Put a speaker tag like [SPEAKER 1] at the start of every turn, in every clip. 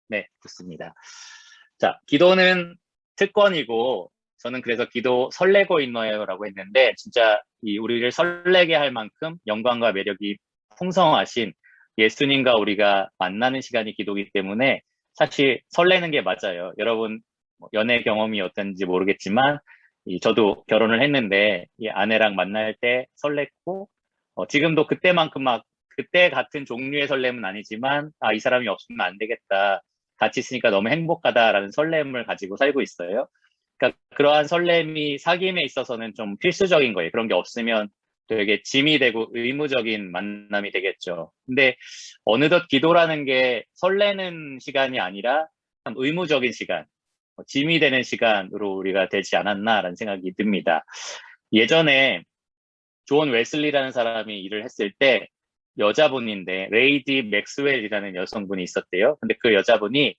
[SPEAKER 1] 네, 좋습니다. 자, 기도는 특권이고, 저는 그래서 기도 설레고 있노요라고 했는데, 진짜 이 우리를 설레게 할 만큼 영광과 매력이 풍성하신 예수님과 우리가 만나는 시간이 기도이기 때문에 사실 설레는 게 맞아요. 여러분, 연애 경험이 어떤지 모르겠지만, 저도 결혼을 했는데, 이 아내랑 만날 때 설렜고, 지금도 그때만큼 막, 그때 같은 종류의 설렘은 아니지만, 아, 이 사람이 없으면 안 되겠다. 같이 있으니까 너무 행복하다라는 설렘을 가지고 살고 있어요. 그러니까 그러한 설렘이 사귐에 있어서는 좀 필수적인 거예요. 그런 게 없으면 되게 짐이 되고 의무적인 만남이 되겠죠. 근데 어느덧 기도라는 게 설레는 시간이 아니라 참 의무적인 시간, 짐이 되는 시간으로 우리가 되지 않았나라는 생각이 듭니다. 예전에 존 웨슬리라는 사람이 일을 했을 때 여자분인데 레이디 맥스웰이라는 여성분이 있었대요. 근데 그 여자분이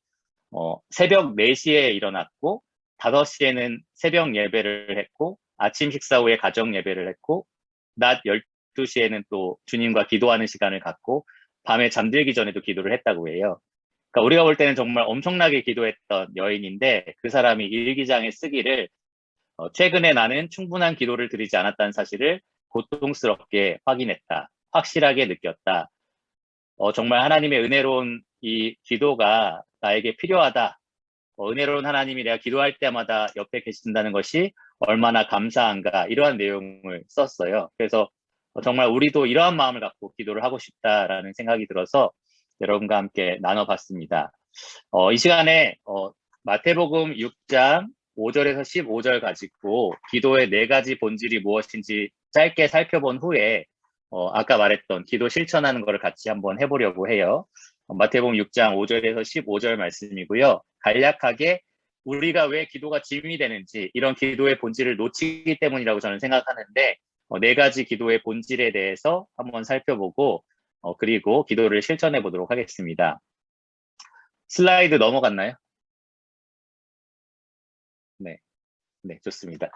[SPEAKER 1] 새벽 4시에 일어났고 5시에는 새벽 예배를 했고 아침 식사 후에 가정 예배를 했고 낮 12시에는 또 주님과 기도하는 시간을 갖고 밤에 잠들기 전에도 기도를 했다고 해요. 그러니까 우리가 볼 때는 정말 엄청나게 기도했던 여인인데 그 사람이 일기장에 쓰기를 최근에 나는 충분한 기도를 드리지 않았다는 사실을 고통스럽게 확인했다. 확실하게 느꼈다. 정말 하나님의 은혜로운 이 기도가 나에게 필요하다. 은혜로운 하나님이 내가 기도할 때마다 옆에 계신다는 것이 얼마나 감사한가 이러한 내용을 썼어요. 그래서 정말 우리도 이러한 마음을 갖고 기도를 하고 싶다라는 생각이 들어서 여러분과 함께 나눠봤습니다. 이 시간에 마태복음 6장 5절에서 15절 가지고 기도의 4가지 본질이 무엇인지 짧게 살펴본 후에 아까 말했던 기도 실천하는 것을 같이 한번 해보려고 해요. 마태복음 6장 5절에서 15절 말씀이고요. 간략하게 우리가 왜 기도가 짐이 되는지 이런 기도의 본질을 놓치기 때문이라고 저는 생각하는데 4가지 기도의 본질에 대해서 한번 살펴보고 그리고 기도를 실천해 보도록 하겠습니다. 슬라이드 넘어갔나요? 네, 네, 좋습니다.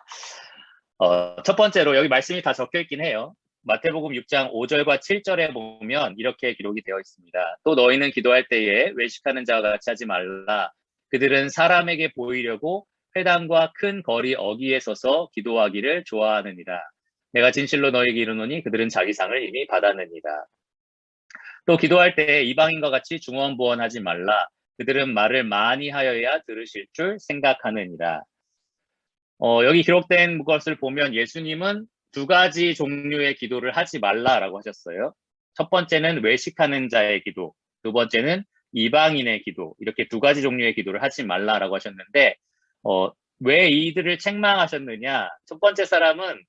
[SPEAKER 1] 첫 번째로 여기 말씀이 다 적혀 있긴 해요. 마태복음 6장 5절과 7절에 보면 이렇게 기록이 되어 있습니다. 또 너희는 기도할 때에 외식하는 자와 같이 하지 말라. 그들은 사람에게 보이려고 회당과 큰 거리 어귀에 서서 기도하기를 좋아하느니라. 내가 진실로 너희에게 이르노니 그들은 자기 상을 이미 받았느니라. 또 기도할 때 이방인과 같이 중언부언하지 말라. 그들은 말을 많이 하여야 들으실 줄 생각하느니라. 여기 기록된 것을 보면 예수님은 2가지 종류의 기도를 하지 말라라고 하셨어요. 첫 번째는 외식하는 자의 기도, 2번째는 이방인의 기도, 이렇게 2가지 종류의 기도를 하지 말라라고 하셨는데, 왜 이들을 책망하셨느냐? 첫 번째 사람은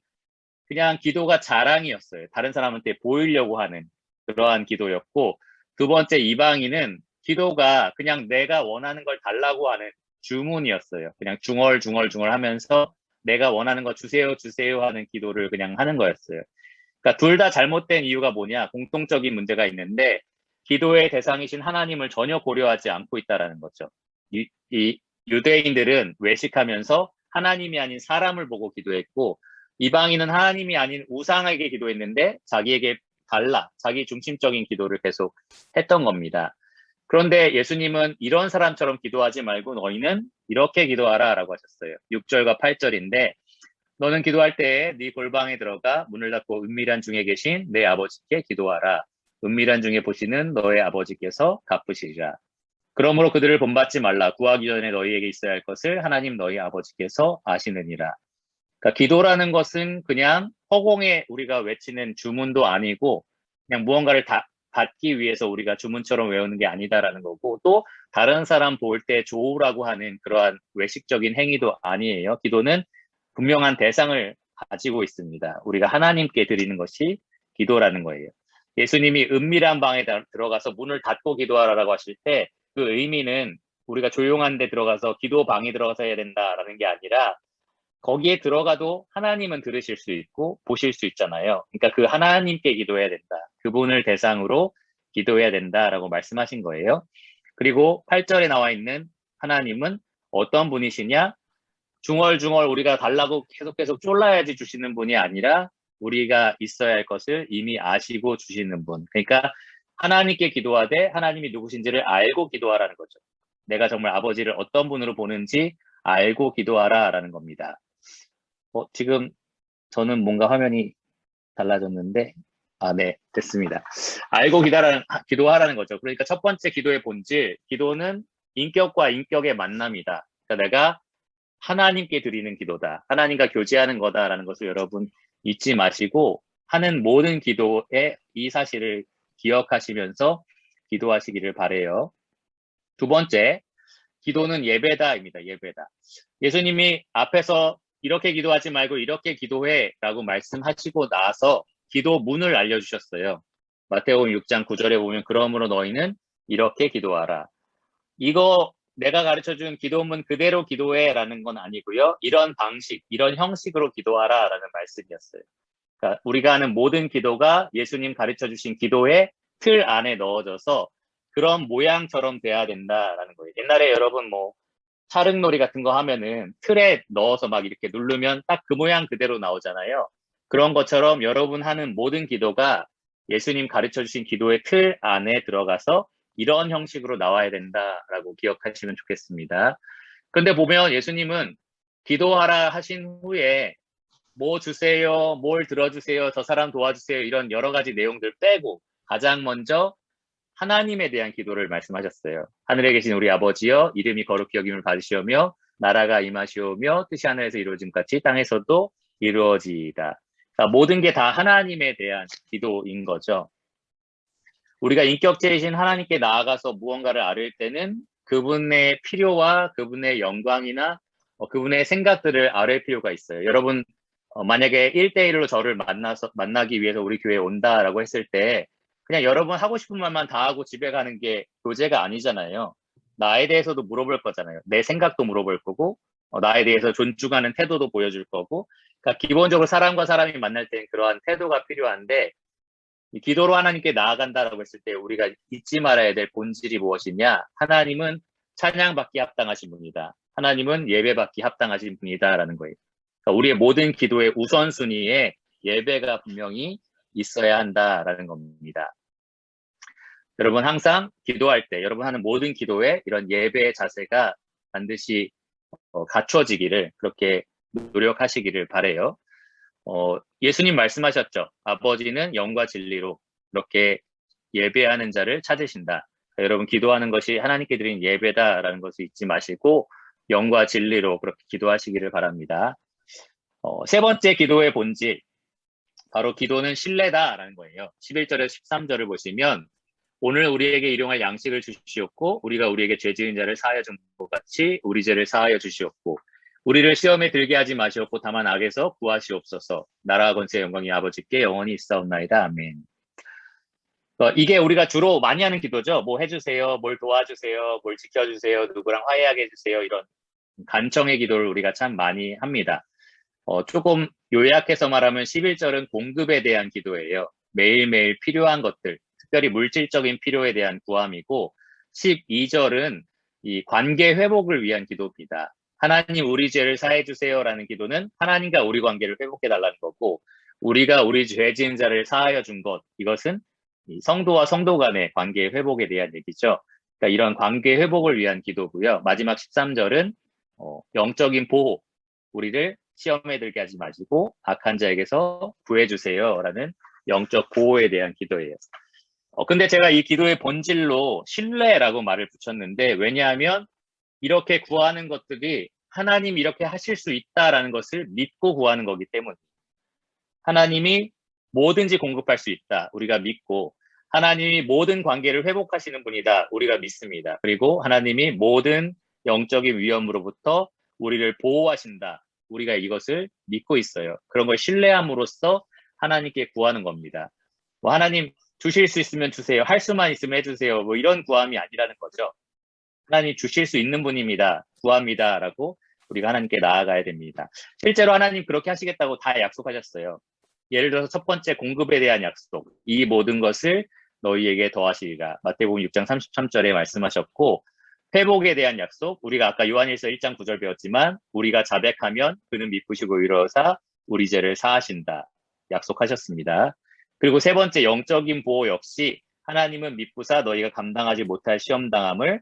[SPEAKER 1] 그냥 기도가 자랑이었어요. 다른 사람한테 보이려고 하는 그러한 기도였고, 2번째 이방인은 기도가 그냥 내가 원하는 걸 달라고 하는 주문이었어요. 그냥 중얼중얼 하면서 내가 원하는 거 주세요, 주세요 하는 기도를 그냥 하는 거였어요. 그러니까 둘 다 잘못된 이유가 뭐냐? 공통적인 문제가 있는데, 기도의 대상이신 하나님을 전혀 고려하지 않고 있다라는 거죠. 이 유대인들은 외식하면서 하나님이 아닌 사람을 보고 기도했고, 이방인은 하나님이 아닌 우상에게 기도했는데 자기에게 자기 중심적인 기도를 계속 했던 겁니다. 그런데 예수님은 이런 사람처럼 기도하지 말고 너희는 이렇게 기도하라 라고 하셨어요. 6절과 8절인데 너는 기도할 때에 네 골방에 들어가 문을 닫고 은밀한 중에 계신 내 아버지께 기도하라. 은밀한 중에 보시는 너의 아버지께서 갚으시리라. 그러므로 그들을 본받지 말라. 구하기 전에 너희에게 있어야 할 것을 하나님 너희 아버지께서 아시느니라. 그러니까 기도라는 것은 그냥 허공에 우리가 외치는 주문도 아니고 그냥 무언가를 받기 위해서 우리가 주문처럼 외우는 게 아니다라는 거고 또 다른 사람 볼 때 좋으라고 하는 그러한 외식적인 행위도 아니에요. 기도는 분명한 대상을 가지고 있습니다. 우리가 하나님께 드리는 것이 기도라는 거예요. 예수님이 은밀한 방에 들어가서 문을 닫고 기도하라고 하실 때 그 의미는 우리가 조용한 데 들어가서 기도 방에 들어가서 해야 된다라는 게 아니라 거기에 들어가도 하나님은 들으실 수 있고 보실 수 있잖아요. 그러니까 그 하나님께 기도해야 된다. 그분을 대상으로 기도해야 된다라고 말씀하신 거예요. 그리고 8절에 나와 있는 하나님은 어떤 분이시냐? 중얼중얼 우리가 달라고 계속 쫄라야지 주시는 분이 아니라 우리가 있어야 할 것을 이미 아시고 주시는 분. 그러니까 하나님께 기도하되 하나님이 누구신지를 알고 기도하라는 거죠. 내가 정말 아버지를 어떤 분으로 보는지 알고 기도하라라는 겁니다. 지금 저는 뭔가 화면이 달라졌는데, 네, 됐습니다. 알고 기도하라는 거죠. 그러니까 첫 번째 기도의 본질, 기도는 인격과 인격의 만남이다. 그러니까 내가 하나님께 드리는 기도다. 하나님과 교제하는 거다라는 것을 여러분 잊지 마시고 하는 모든 기도에 이 사실을 기억하시면서 기도하시기를 바라요. 두 번째, 기도는 예배다입니다. 예배다. 예수님이 앞에서 이렇게 기도하지 말고 이렇게 기도해 라고 말씀하시고 나서 기도문을 알려주셨어요. 마태복음 6장 9절에 보면 그러므로 너희는 이렇게 기도하라. 이거 내가 가르쳐준 기도문 그대로 기도해 라는 건 아니고요. 이런 방식, 이런 형식으로 기도하라 라는 말씀이었어요. 그러니까 우리가 하는 모든 기도가 예수님 가르쳐주신 기도의 틀 안에 넣어져서 그런 모양처럼 돼야 된다라는 거예요. 옛날에 여러분 사릉놀이 같은 거 하면은 틀에 넣어서 막 이렇게 누르면 딱 그 모양 그대로 나오잖아요. 그런 것처럼 여러분 하는 모든 기도가 예수님 가르쳐 주신 기도의 틀 안에 들어가서 이런 형식으로 나와야 된다라고 기억하시면 좋겠습니다. 근데 보면 예수님은 기도하라 하신 후에 뭐 주세요, 뭘 들어주세요, 저 사람 도와주세요 이런 여러 가지 내용들 빼고 가장 먼저 하나님에 대한 기도를 말씀하셨어요. 하늘에 계신 우리 아버지여 이름이 거룩히 여김을 받으시오며 나라가 임하시오며 뜻이 하늘에서 이루어짐 같이 땅에서도 이루어지이다. 그러니까 모든 게 다 하나님에 대한 기도인 거죠. 우리가 인격체이신 하나님께 나아가서 무언가를 아뢰을 때는 그분의 필요와 그분의 영광이나 그분의 생각들을 아뢰을 필요가 있어요. 여러분 만약에 1대1로 저를 만나기 위해서 우리 교회에 온다라고 했을 때 그냥 여러분 하고 싶은 말만 다 하고 집에 가는 게 교제가 아니잖아요. 나에 대해서도 물어볼 거잖아요. 내 생각도 물어볼 거고 나에 대해서 존중하는 태도도 보여줄 거고 그러니까 기본적으로 사람과 사람이 만날 때는 그러한 태도가 필요한데 기도로 하나님께 나아간다라고 했을 때 우리가 잊지 말아야 될 본질이 무엇이냐? 하나님은 찬양받기 합당하신 분이다. 하나님은 예배받기 합당하신 분이다라는 거예요. 그러니까 우리의 모든 기도의 우선순위에 예배가 분명히 있어야 한다라는 겁니다. 여러분 항상 기도할 때 여러분 하는 모든 기도에 이런 예배의 자세가 반드시 갖춰지기를 그렇게 노력하시기를 바라요. 예수님 말씀하셨죠. 아버지는 영과 진리로 그렇게 예배하는 자를 찾으신다. 여러분 기도하는 것이 하나님께 드린 예배다라는 것을 잊지 마시고 영과 진리로 그렇게 기도하시기를 바랍니다. 세 번째 기도의 본질, 바로 기도는 신뢰다라는 거예요. 11절에서 13절을 보시면 오늘 우리에게 일용할 양식을 주시옵고 우리가 우리에게 죄 지은 자를 사하여 준 것 같이 우리 죄를 사하여 주시옵고 우리를 시험에 들게 하지 마시옵고 다만 악에서 구하시옵소서. 나라와 권세의 영광이 아버지께 영원히 있사옵나이다. 아멘. 이게 우리가 주로 많이 하는 기도죠. 뭐 해주세요, 뭘 도와주세요, 뭘 지켜주세요, 누구랑 화해하게 해주세요 이런 간청의 기도를 우리가 참 많이 합니다. 조금 요약해서 말하면 11절은 공급에 대한 기도예요. 매일매일 필요한 것들, 특별히 물질적인 필요에 대한 구함이고 12절은 이 관계 회복을 위한 기도입니다. 하나님 우리 죄를 사해 주세요라는 기도는 하나님과 우리 관계를 회복해 달라는 거고 우리가 우리 죄 지은 자를 사하여 준 것, 이것은 성도와 성도 간의 관계 회복에 대한 얘기죠. 그러니까 이런 관계 회복을 위한 기도고요. 마지막 13절은 영적인 보호, 우리를 시험에 들게 하지 마시고 악한 자에게서 구해주세요라는 영적 보호에 대한 기도예요. 근데 제가 이 기도의 본질로 신뢰라고 말을 붙였는데 왜냐하면 이렇게 구하는 것들이 하나님 이렇게 하실 수 있다라는 것을 믿고 구하는 거기 때문에 하나님이 뭐든지 공급할 수 있다. 우리가 믿고 하나님이 모든 관계를 회복하시는 분이다. 우리가 믿습니다. 그리고 하나님이 모든 영적인 위험으로부터 우리를 보호하신다. 우리가 이것을 믿고 있어요. 그런 걸 신뢰함으로써 하나님께 구하는 겁니다. 하나님 주실 수 있으면 주세요. 할 수만 있으면 해주세요. 이런 구함이 아니라는 거죠. 하나님 주실 수 있는 분입니다. 구합니다. 라고 우리가 하나님께 나아가야 됩니다. 실제로 하나님 그렇게 하시겠다고 다 약속하셨어요. 예를 들어서 첫 번째 공급에 대한 약속. 이 모든 것을 너희에게 더하시리라. 마태복음 6장 33절에 말씀하셨고 회복에 대한 약속. 우리가 아까 요한일서 1장 9절 배웠지만 우리가 자백하면 그는 미쁘시고 위로사 우리 죄를 사하신다. 약속하셨습니다. 그리고 세 번째 영적인 보호 역시 하나님은 미쁘사 너희가 감당하지 못할 시험당함을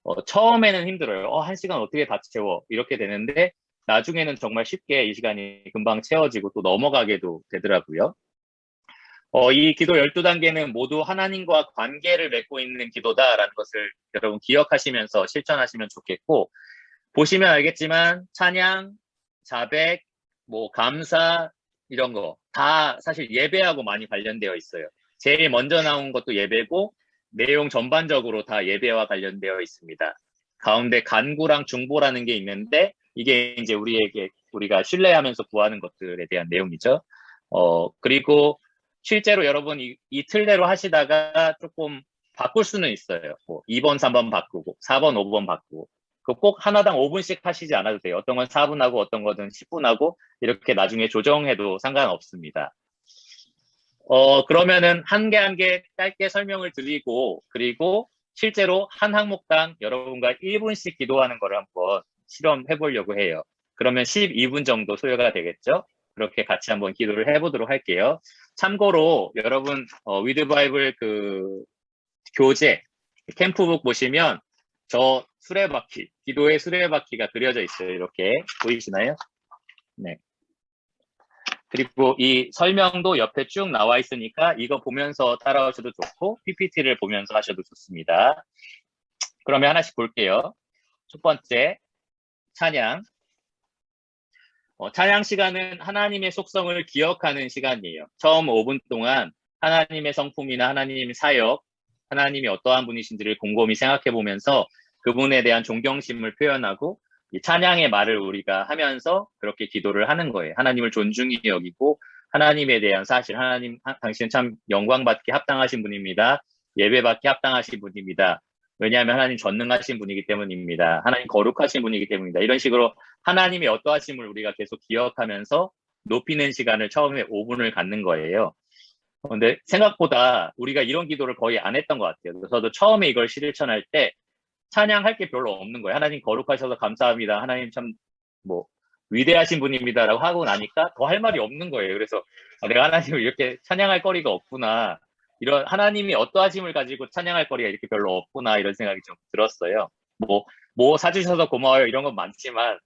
[SPEAKER 1] 처음에는 힘들어요. 1시간 어떻게 다 채워? 이렇게 되는데, 나중에는 정말 쉽게 이 시간이 금방 채워지고 또 넘어가게도 되더라고요. 이 기도 12단계는 모두 하나님과 관계를 맺고 있는 기도다라는 것을 여러분 기억하시면서 실천하시면 좋겠고, 보시면 알겠지만 찬양, 자백, 뭐 감사 이런 거 다 사실 예배하고 많이 관련되어 있어요. 제일 먼저 나온 것도 예배고 내용 전반적으로 다 예배와 관련되어 있습니다. 가운데 간구랑 중보라는 게 있는데 이게 이제 우리가 신뢰하면서 구하는 것들에 대한 내용이죠. 그리고 실제로 여러분 이 틀대로 하시다가 조금 바꿀 수는 있어요. 뭐 2번, 3번 바꾸고 4번, 5번 바꾸고 꼭 하나당 5분씩 하시지 않아도 돼요. 어떤 건 4분 하고 어떤 거는 10분 하고 이렇게 나중에 조정해도 상관없습니다. 그러면은 한 개 한 개 짧게 설명을 드리고 그리고 실제로 한 항목당 여러분과 1분씩 기도하는 거를 한번 실험해 보려고 해요. 그러면 12분 정도 소요가 되겠죠? 그렇게 같이 한번 기도를 해보도록 할게요. 참고로 여러분 위드 바이블 그 교재 캠프북 보시면 저 수레바퀴, 기도의 수레바퀴가 그려져 있어요. 이렇게 보이시나요? 네. 그리고 이 설명도 옆에 쭉 나와 있으니까 이거 보면서 따라하셔도 좋고 PPT를 보면서 하셔도 좋습니다. 그러면 하나씩 볼게요. 첫 번째, 찬양. 찬양 시간은 하나님의 속성을 기억하는 시간이에요. 처음 5분 동안 하나님의 성품이나 하나님 사역, 하나님이 어떠한 분이신지를 곰곰이 생각해 보면서 그분에 대한 존경심을 표현하고 이 찬양의 말을 우리가 하면서 그렇게 기도를 하는 거예요. 하나님을 존중히 여기고 하나님에 대한 사실, 당신은 참 영광받기 합당하신 분입니다. 예배받기 합당하신 분입니다. 왜냐하면 하나님 전능하신 분이기 때문입니다. 하나님 거룩하신 분이기 때문입니다. 이런 식으로 하나님의 어떠하심을 우리가 계속 기억하면서 높이는 시간을 처음에 5분을 갖는 거예요. 근데 생각보다 우리가 이런 기도를 거의 안 했던 것 같아요. 저도 처음에 이걸 실천할 때 찬양할 게 별로 없는 거예요. 하나님 거룩하셔서 감사합니다. 하나님 참 뭐 위대하신 분입니다라고 하고 나니까 더 할 말이 없는 거예요. 그래서 내가 하나님을 이렇게 찬양할 거리가 없구나. 이런 하나님이 어떠하심을 가지고 찬양할 거리가 이렇게 별로 없구나 이런 생각이 좀 들었어요. 뭐 사주셔서 고마워요 이런 건 많지만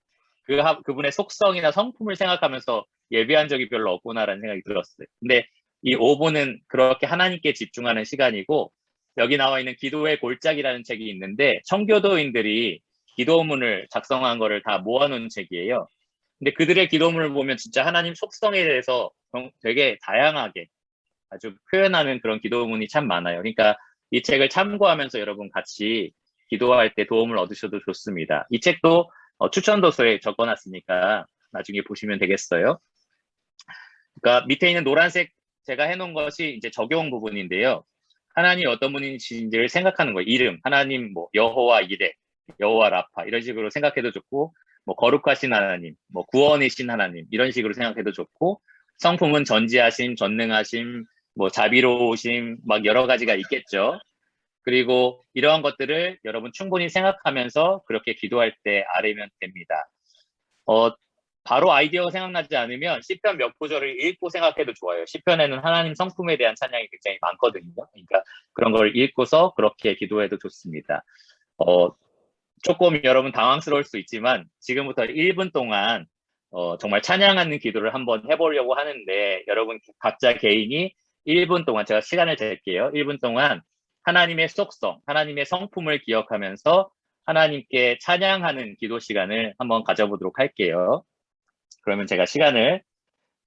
[SPEAKER 1] 그분의 속성이나 성품을 생각하면서 예배한 적이 별로 없구나라는 생각이 들었어요. 근데 이 5분은 그렇게 하나님께 집중하는 시간이고 여기 나와 있는 기도의 골짜기라는 책이 있는데 청교도인들이 기도문을 작성한 거를 다 모아놓은 책이에요. 근데 그들의 기도문을 보면 진짜 하나님 속성에 대해서 되게 다양하게 아주 표현하는 그런 기도문이 참 많아요. 그러니까 이 책을 참고하면서 여러분 같이 기도할 때 도움을 얻으셔도 좋습니다. 이 책도 추천 도서에 적어놨으니까 나중에 보시면 되겠어요. 그러니까 밑에 있는 노란색 제가 해놓은 것이 이제 적용 부분인데요. 하나님이 어떤 분이신지를 생각하는 거예요. 이름, 하나님 뭐 여호와 이레, 여호와 라파 이런 식으로 생각해도 좋고 뭐 거룩하신 하나님, 뭐 구원이신 하나님 이런 식으로 생각해도 좋고 성품은 전지하심, 전능하심, 뭐 자비로우심 막 여러 가지가 있겠죠. 그리고 이러한 것들을 여러분 충분히 생각하면서 그렇게 기도할 때 아뢰면 됩니다. 어, 바로 아이디어가 생각나지 않으면 시편 몇 구절을 읽고 생각해도 좋아요. 시편에는 하나님 성품에 대한 찬양이 굉장히 많거든요. 그러니까 그런 걸 읽고서 그렇게 기도해도 좋습니다. 어, 조금 여러분 당황스러울 수 있지만 지금부터 1분 동안 정말 찬양하는 기도를 한번 해보려고 하는데 여러분 각자 개인이 1분 동안 제가 시간을 잴게요. 1분 동안 하나님의 속성, 하나님의 성품을 기억하면서 하나님께 찬양하는 기도 시간을 한번 가져보도록 할게요. 그러면 제가 시간을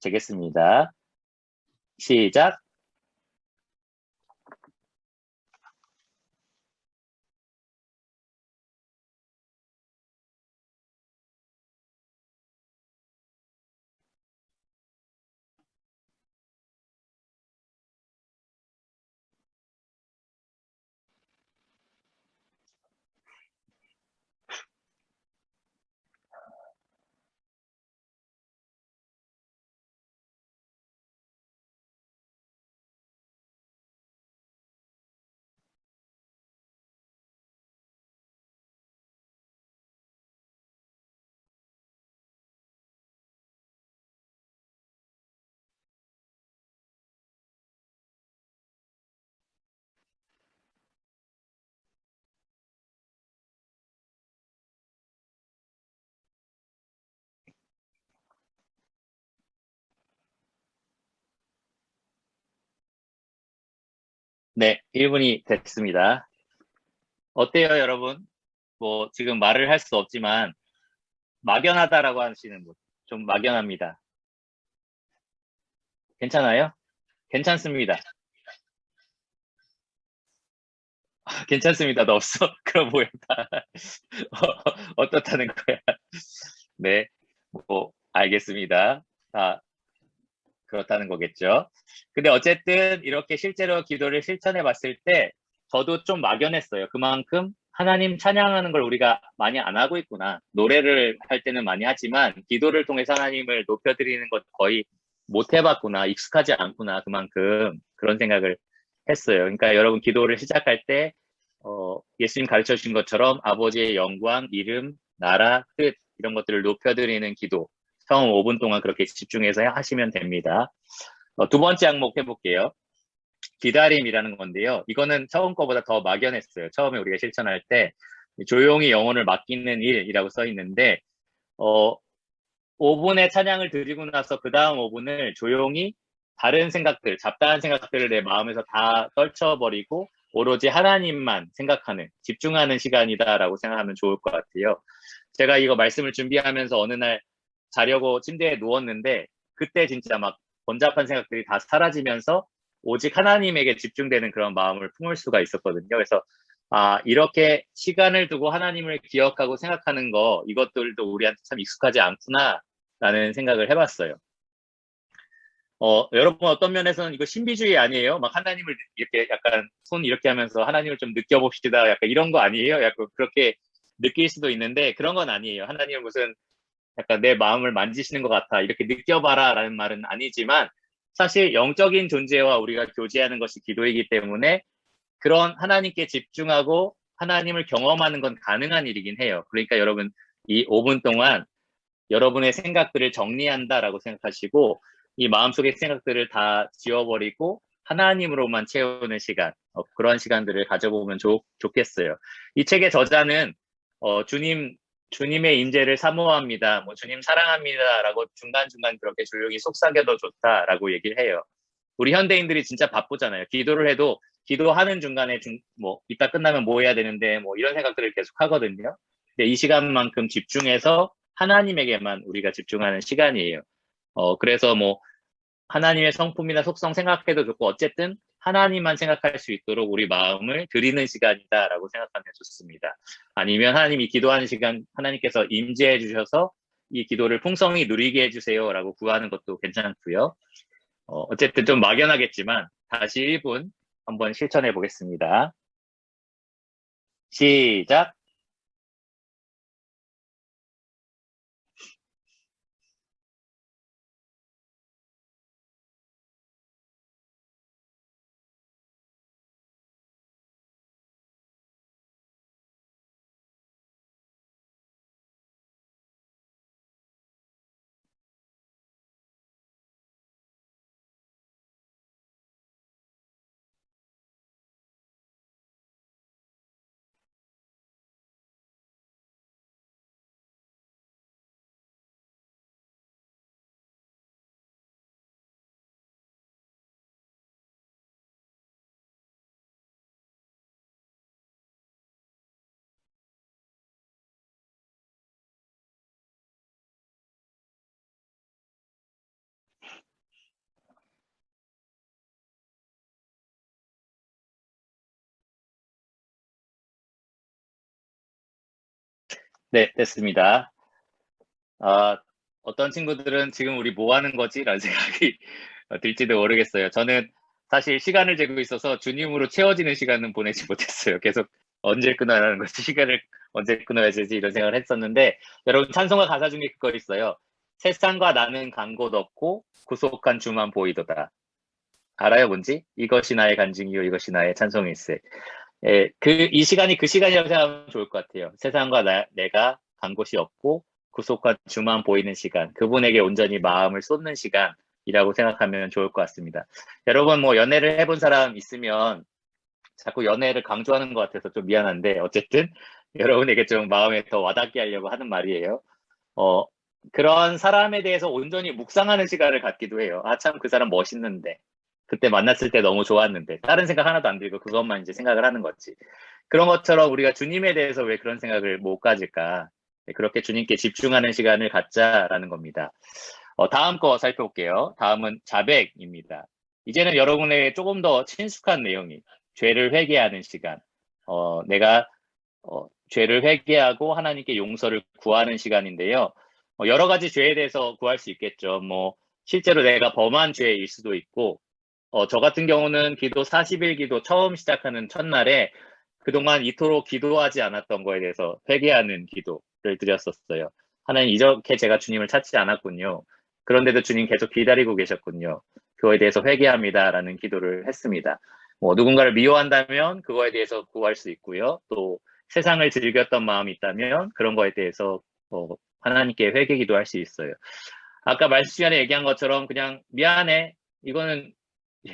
[SPEAKER 1] 재겠습니다. 시작. 네, 1분이 됐습니다. 어때요, 여러분? 뭐, 지금 말을 할 수 없지만, 막연하다라고 하시는 분. 좀 막연합니다. 괜찮아요? 괜찮습니다. 괜찮습니다. 너 없어? 그럼 뭐야? 어떻다는 거야? 네, 뭐, 알겠습니다. 아, 그렇다는 거겠죠. 근데 어쨌든 이렇게 실제로 기도를 실천해 봤을 때 저도 좀 막연했어요. 그만큼 하나님 찬양하는 걸 우리가 많이 안 하고 있구나. 노래를 할 때는 많이 하지만 기도를 통해서 하나님을 높여드리는 것 거의 못 해봤구나. 익숙하지 않구나. 그만큼 그런 생각을 했어요. 그러니까 여러분 기도를 시작할 때 예수님 가르쳐 주신 것처럼 아버지의 영광, 이름, 나라, 뜻 이런 것들을 높여드리는 기도 처음 5분 동안 그렇게 집중해서 하시면 됩니다. 두 번째 항목 해볼게요. 기다림이라는 건데요. 이거는 처음 거보다 더 막연했어요. 처음에 우리가 실천할 때 조용히 영혼을 맡기는 일이라고 써 있는데 5분의 찬양을 드리고 나서 그 다음 5분을 조용히 다른 생각들, 잡다한 생각들을 내 마음에서 다 떨쳐버리고 오로지 하나님만 생각하는, 집중하는 시간이다라고 생각하면 좋을 것 같아요. 제가 이거 말씀을 준비하면서 어느 날 자려고 침대에 누웠는데 그때 진짜 막 번잡한 생각들이 다 사라지면서 오직 하나님에게 집중되는 그런 마음을 품을 수가 있었거든요. 그래서 이렇게 시간을 두고 하나님을 기억하고 생각하는 거 이것들도 우리한테 참 익숙하지 않구나라는 생각을 해봤어요. 여러분 어떤 면에서는 이거 신비주의 아니에요? 막 하나님을 이렇게 약간 손 이렇게 하면서 하나님을 좀 느껴봅시다. 약간 이런 거 아니에요? 약간 그렇게 느낄 수도 있는데 그런 건 아니에요. 하나님은 무슨 약간 내 마음을 만지시는 것 같아. 이렇게 느껴봐라 라는 말은 아니지만 사실 영적인 존재와 우리가 교제하는 것이 기도이기 때문에 그런 하나님께 집중하고 하나님을 경험하는 건 가능한 일이긴 해요. 그러니까 여러분 이 5분 동안 여러분의 생각들을 정리한다라고 생각하시고 이 마음속의 생각들을 다 지워버리고 하나님으로만 채우는 시간, 그런 시간들을 가져보면 좋겠어요. 이 책의 저자는 주님의 임재를 사모합니다. 뭐 주님 사랑합니다라고 중간중간 그렇게 조용히 속삭여도 좋다라고 얘기를 해요. 우리 현대인들이 진짜 바쁘잖아요. 기도를 해도 기도하는 중간에 뭐 이따 끝나면 뭐 해야 되는데 뭐 이런 생각들을 계속 하거든요. 근데 이 시간만큼 집중해서 하나님에게만 우리가 집중하는 시간이에요. 그래서 뭐 하나님의 성품이나 속성 생각해도 좋고 어쨌든 하나님만 생각할 수 있도록 우리 마음을 드리는 시간이다라고 생각하면 좋습니다. 아니면 하나님이 기도하는 시간 하나님께서 임재해 주셔서 이 기도를 풍성히 누리게 해주세요라고 구하는 것도 괜찮고요. 어쨌든 좀 막연하겠지만 다시 1분 한번 실천해 보겠습니다. 시작. 네, 됐습니다. 어떤 친구들은 지금 우리 뭐 하는 거지? 라는 생각이 들지도 모르겠어요. 저는 사실 시간을 재고 있어서 주님으로 채워지는 시간은 보내지 못했어요. 계속 언제 끊어라는 거지, 시간을 언제 끊어야 되지 이런 생각을 했었는데 여러분 찬송가 가사 중에 그거 있어요. 세상과 나는 간 곳 없고 구속한 주만 보이도다. 알아요, 뭔지? 이것이 나의 간증이요, 이것이 나의 찬송일세. 예, 이 시간이 그 시간이라고 생각하면 좋을 것 같아요. 세상과 내가 간 곳이 없고 구속과 주만 보이는 시간, 그분에게 온전히 마음을 쏟는 시간이라고 생각하면 좋을 것 같습니다. 여러분 뭐 연애를 해본 사람 있으면 자꾸 연애를 강조하는 것 같아서 좀 미안한데 어쨌든 여러분에게 좀 마음에 더 와닿게 하려고 하는 말이에요. 어, 그런 사람에 대해서 온전히 묵상하는 시간을 갖기도 해요. 아, 참 그 사람 멋있는데. 그때 만났을 때 너무 좋았는데 다른 생각 하나도 안 들고 그것만 이제 생각을 하는 거지. 그런 것처럼 우리가 주님에 대해서 왜 그런 생각을 못 가질까? 네, 그렇게 주님께 집중하는 시간을 갖자라는 겁니다. 다음 거 살펴볼게요. 다음은 자백입니다. 이제는 여러분에게 조금 더 친숙한 내용이 죄를 회개하는 시간. 내가 죄를 회개하고 하나님께 용서를 구하는 시간인데요. 여러 가지 죄에 대해서 구할 수 있겠죠. 뭐 실제로 내가 범한 죄일 수도 있고, 저 같은 경우는 기도 40일 기도 처음 시작하는 첫날에 그동안 이토록 기도하지 않았던 거에 대해서 회개하는 기도를 드렸었어요. 하나님, 이렇게 제가 주님을 찾지 않았군요. 그런데도 주님 계속 기다리고 계셨군요. 그거에 대해서 회개합니다라는 기도를 했습니다. 뭐 누군가를 미워한다면 그거에 대해서 구할 수 있고요. 또 세상을 즐겼던 마음이 있다면 그런 거에 대해서 하나님께 회개 기도할 수 있어요. 아까 말씀 시간에 얘기한 것처럼 그냥 미안해. 이거는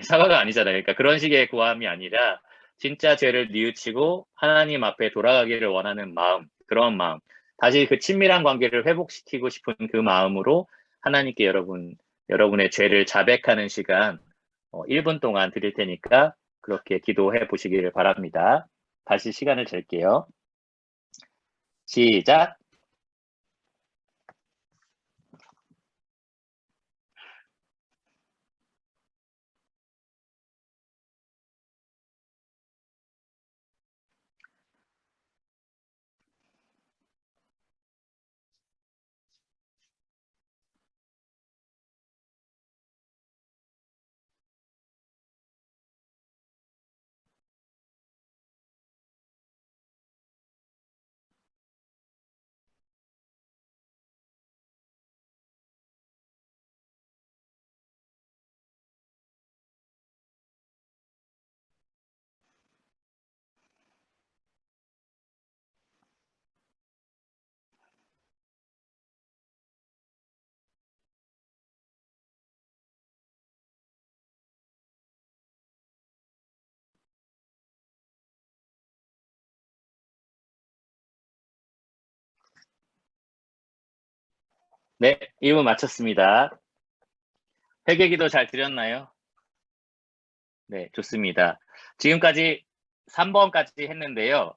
[SPEAKER 1] 사과가 아니잖아요. 그러니까 그런 식의 구함이 아니라 진짜 죄를 뉘우치고 하나님 앞에 돌아가기를 원하는 마음, 그런 마음. 다시 그 친밀한 관계를 회복시키고 싶은 그 마음으로 하나님께 여러분의 죄를 자백하는 시간 1분 동안 드릴 테니까 그렇게 기도해 보시기를 바랍니다. 다시 시간을 잴게요. 시작. 네, 1분 마쳤습니다. 회개기도 잘 드렸나요? 네, 좋습니다. 지금까지 3번까지 했는데요.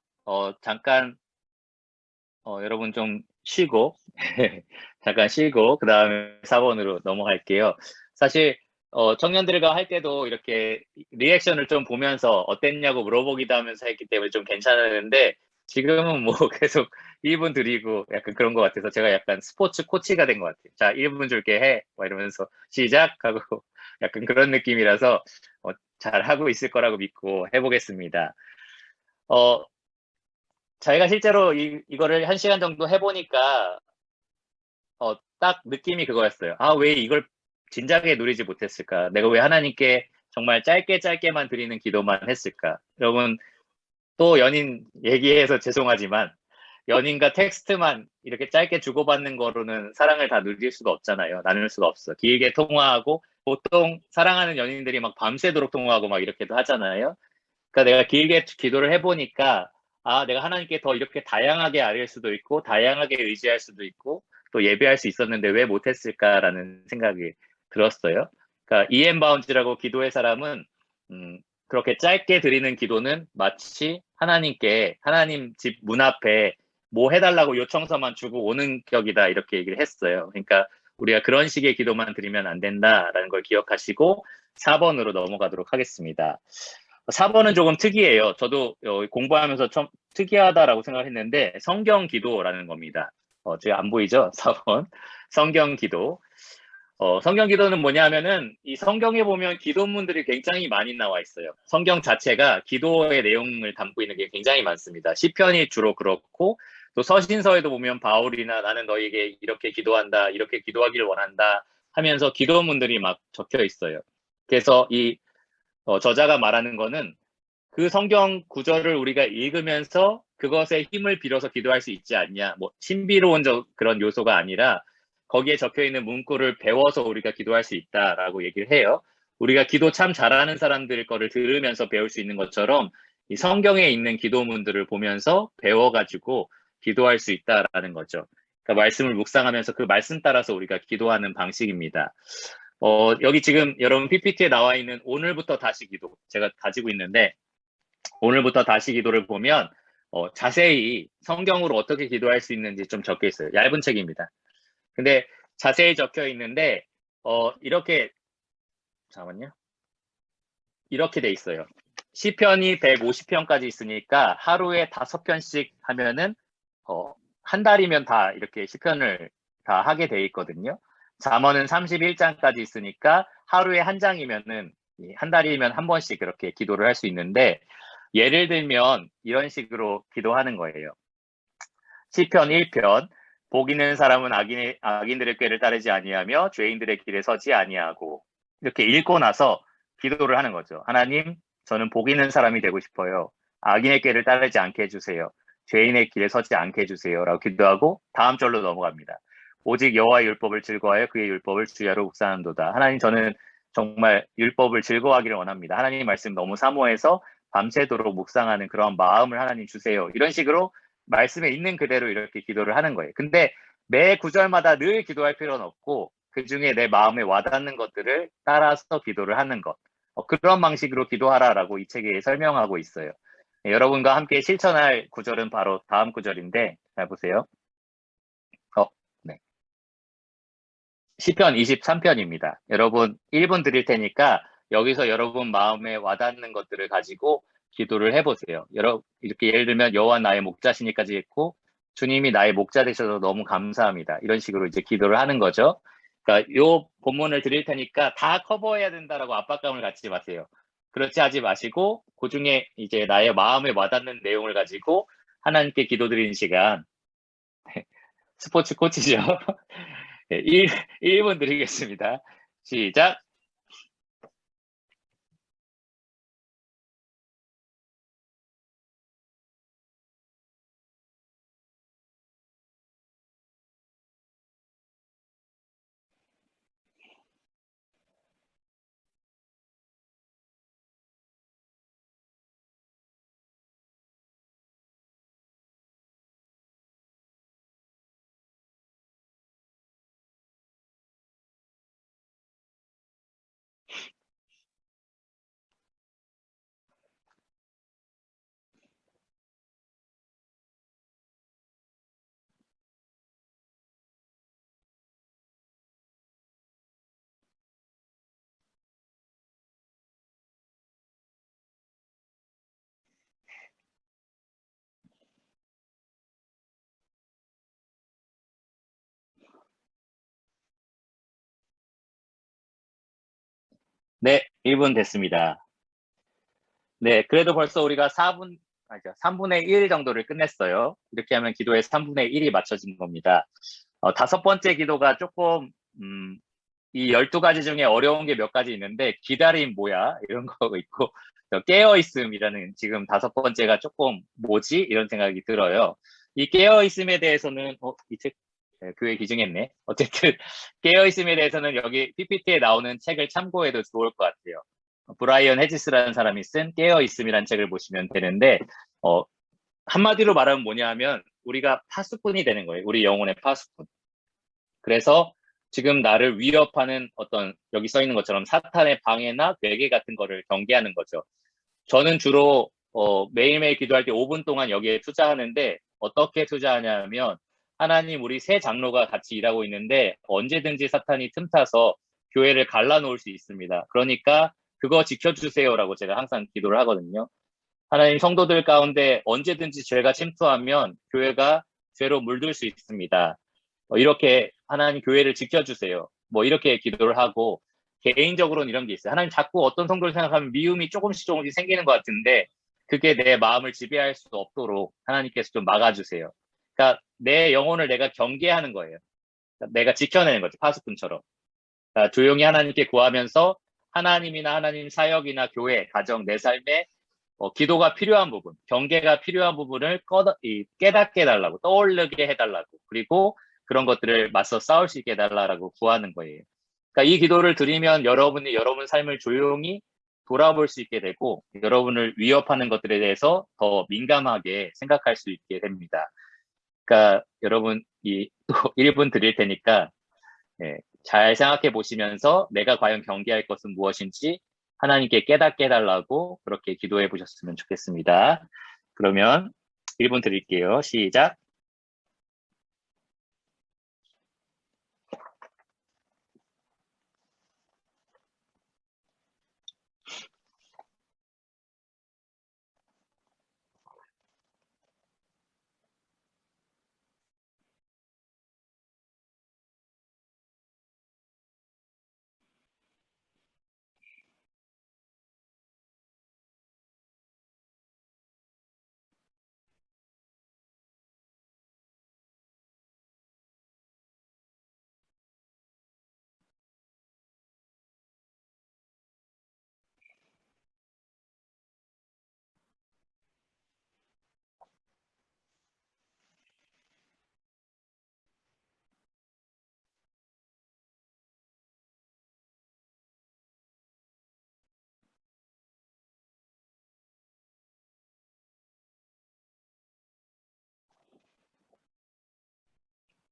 [SPEAKER 1] 잠깐, 여러분 좀 쉬고, 잠깐 쉬고, 그 다음에 4번으로 넘어갈게요. 사실, 청년들과 할 때도 이렇게 리액션을 좀 보면서 어땠냐고 물어보기도 하면서 했기 때문에 좀 괜찮았는데, 지금은 뭐 계속 1분 드리고 약간 그런 것 같아서 제가 약간 스포츠 코치가 된 것 같아요. 자, 1분 줄게 해. 막 이러면서 시작하고 약간 그런 느낌이라서 잘 하고 있을 거라고 믿고 해보겠습니다. 어, 저희가 실제로 이거를 1시간 정도 해보니까 딱 느낌이 그거였어요. 아, 왜 이걸 진작에 누리지 못했을까? 내가 왜 하나님께 정말 짧게 짧게만 드리는 기도만 했을까? 여러분, 또 연인 얘기해서 죄송하지만 연인과 텍스트만 이렇게 짧게 주고받는 거로는 사랑을 다 누릴 수가 없잖아요. 나눌 수가 없어. 길게 통화하고 보통 사랑하는 연인들이 막 밤새도록 통화하고 막 이렇게도 하잖아요. 그러니까 내가 길게 기도를 해보니까 내가 하나님께 더 이렇게 다양하게 아뢰을 수도 있고 다양하게 의지할 수도 있고 또 예배할 수 있었는데 왜 못했을까라는 생각이 들었어요. 그러니까 이엠 바운즈라고 기도의 사람은 그렇게 짧게 드리는 기도는 마치 하나님께 하나님 집 문 앞에 뭐 해달라고 요청서만 주고 오는 격이다 이렇게 얘기를 했어요. 그러니까 우리가 그런 식의 기도만 드리면 안 된다라는 걸 기억하시고 4번으로 넘어가도록 하겠습니다. 4번은 조금 특이해요. 저도 공부하면서 좀 특이하다라고 생각했는데 성경 기도라는 겁니다. 제가 안 보이죠? 4번. 성경 기도. 성경 기도는 뭐냐 하면은 이 성경에 보면 기도문들이 굉장히 많이 나와 있어요. 성경 자체가 기도의 내용을 담고 있는 게 굉장히 많습니다. 시편이 주로 그렇고 또 서신서에도 보면 바울이나 나는 너에게 이렇게 기도한다, 이렇게 기도하기를 원한다 하면서 기도문들이 막 적혀 있어요. 그래서 이 저자가 말하는 거는 그 성경 구절을 우리가 읽으면서 그것에 힘을 빌어서 기도할 수 있지 않냐. 뭐 신비로운 그런 요소가 아니라 거기에 적혀 있는 문구를 배워서 우리가 기도할 수 있다라고 얘기를 해요. 우리가 기도 참 잘하는 사람들 거를 들으면서 배울 수 있는 것처럼 이 성경에 있는 기도문들을 보면서 배워가지고 기도할 수 있다라는 거죠. 그러니까 말씀을 묵상하면서 그 말씀 따라서 우리가 기도하는 방식입니다. 여기 지금 여러분 PPT에 나와 있는 오늘부터 다시 기도 제가 가지고 있는데, 오늘부터 다시 기도를 보면 자세히 성경으로 어떻게 기도할 수 있는지 좀 적혀 있어요. 얇은 책입니다. 근데 자세히 적혀 있는데 이렇게, 잠깐만요. 이렇게 돼 있어요. 시편이 150편까지 있으니까 하루에 5편씩 하면은 한 달이면 다 이렇게 시편을 다 하게 돼 있거든요. 잠언은 31장까지 있으니까 하루에 한 장이면은 한 달이면 한 번씩 이렇게 기도를 할 수 있는데, 예를 들면 이런 식으로 기도하는 거예요. 시편 1편, 복 있는 사람은 악인들의 꾀를 따르지 아니하며 죄인들의 길에 서지 아니하고, 이렇게 읽고 나서 기도를 하는 거죠. 하나님, 저는 복 있는 사람이 되고 싶어요. 악인의 꾀를 따르지 않게 해주세요. 죄인의 길에 서지 않게 해주세요. 라고 기도하고 다음 절로 넘어갑니다. 오직 여호와의 율법을 즐거워하여 그의 율법을 주야로 묵상한도다. 하나님, 저는 정말 율법을 즐거워하기를 원합니다. 하나님 말씀 너무 사모해서 밤새도록 묵상하는 그런 마음을 하나님 주세요. 이런 식으로 말씀에 있는 그대로 이렇게 기도를 하는 거예요. 근데 매 구절마다 늘 기도할 필요는 없고, 그 중에 내 마음에 와닿는 것들을 따라서 기도를 하는 것. 그런 방식으로 기도하라라고 이 책에 설명하고 있어요. 네, 여러분과 함께 실천할 구절은 바로 다음 구절인데, 잘 보세요. 네. 시편 23편입니다. 여러분 1분 드릴 테니까 여기서 여러분 마음에 와닿는 것들을 가지고 기도를 해보세요. 이렇게 예를 들면 여호와 나의 목자시니까지 했고, 주님이 나의 목자 되셔서 너무 감사합니다. 이런 식으로 이제 기도를 하는 거죠. 그러니까 요 본문을 드릴 테니까 다 커버해야 된다라고 압박감을 갖지 마세요. 그렇지 하지 마시고 그 중에 이제 나의 마음에 와닿는 내용을 가지고 하나님께 기도드리는 시간, 스포츠 코치죠. 네, 1분 드리겠습니다. 시작. 네, 1분 됐습니다. 네, 그래도 벌써 우리가 3분의 1 정도를 끝냈어요. 이렇게 하면 기도의 3분의 1이 맞춰진 겁니다. 다섯 번째 기도가 조금, 이 12가지 중에 어려운 게 몇 가지 있는데, 기다림 뭐야? 이런 거 있고, 깨어있음이라는 지금 다섯 번째가 조금 뭐지? 이런 생각이 들어요. 이 깨어있음에 대해서는, 이 책, 네, 교회 기증했네. 어쨌든, 깨어있음에 대해서는 여기 PPT에 나오는 책을 참고해도 좋을 것 같아요. 브라이언 헤지스라는 사람이 쓴 깨어있음이라는 책을 보시면 되는데, 한마디로 말하면 뭐냐 하면, 우리가 파수꾼이 되는 거예요. 우리 영혼의 파수꾼. 그래서 지금 나를 위협하는 어떤, 여기 써 있는 것처럼 사탄의 방해나 괴계 같은 거를 경계하는 거죠. 저는 주로 매일매일 기도할 때 5분 동안 여기에 투자하는데, 어떻게 투자하냐면, 하나님, 우리 세 장로가 같이 일하고 있는데 언제든지 사탄이 틈타서 교회를 갈라놓을 수 있습니다. 그러니까 그거 지켜주세요라고 제가 항상 기도를 하거든요. 하나님, 성도들 가운데 언제든지 죄가 침투하면 교회가 죄로 물들 수 있습니다. 이렇게 하나님, 교회를 지켜주세요. 뭐 이렇게 기도를 하고, 개인적으로는 이런 게 있어요. 하나님, 자꾸 어떤 성도를 생각하면 미움이 조금씩 생기는 것 같은데, 그게 내 마음을 지배할 수 없도록 하나님께서 좀 막아주세요. 그러니까 내 영혼을 내가 경계하는 거예요. 그러니까 내가 지켜내는 거죠. 파수꾼처럼. 그러니까 조용히 하나님께 구하면서 하나님이나 하나님 사역이나 교회, 가정, 내 삶에 기도가 필요한 부분, 경계가 필요한 부분을 깨닫게 해달라고, 떠올리게 해달라고, 그리고 그런 것들을 맞서 싸울 수 있게 해달라고 구하는 거예요. 그러니까 이 기도를 드리면 여러분이 여러분 삶을 조용히 돌아볼 수 있게 되고, 여러분을 위협하는 것들에 대해서 더 민감하게 생각할 수 있게 됩니다. 그러니까 여러분, 또 1분 드릴 테니까, 예, 잘 생각해 보시면서 내가 과연 경계할 것은 무엇인지 하나님께 깨닫게 해달라고 그렇게 기도해 보셨으면 좋겠습니다. 그러면 1분 드릴게요. 시작.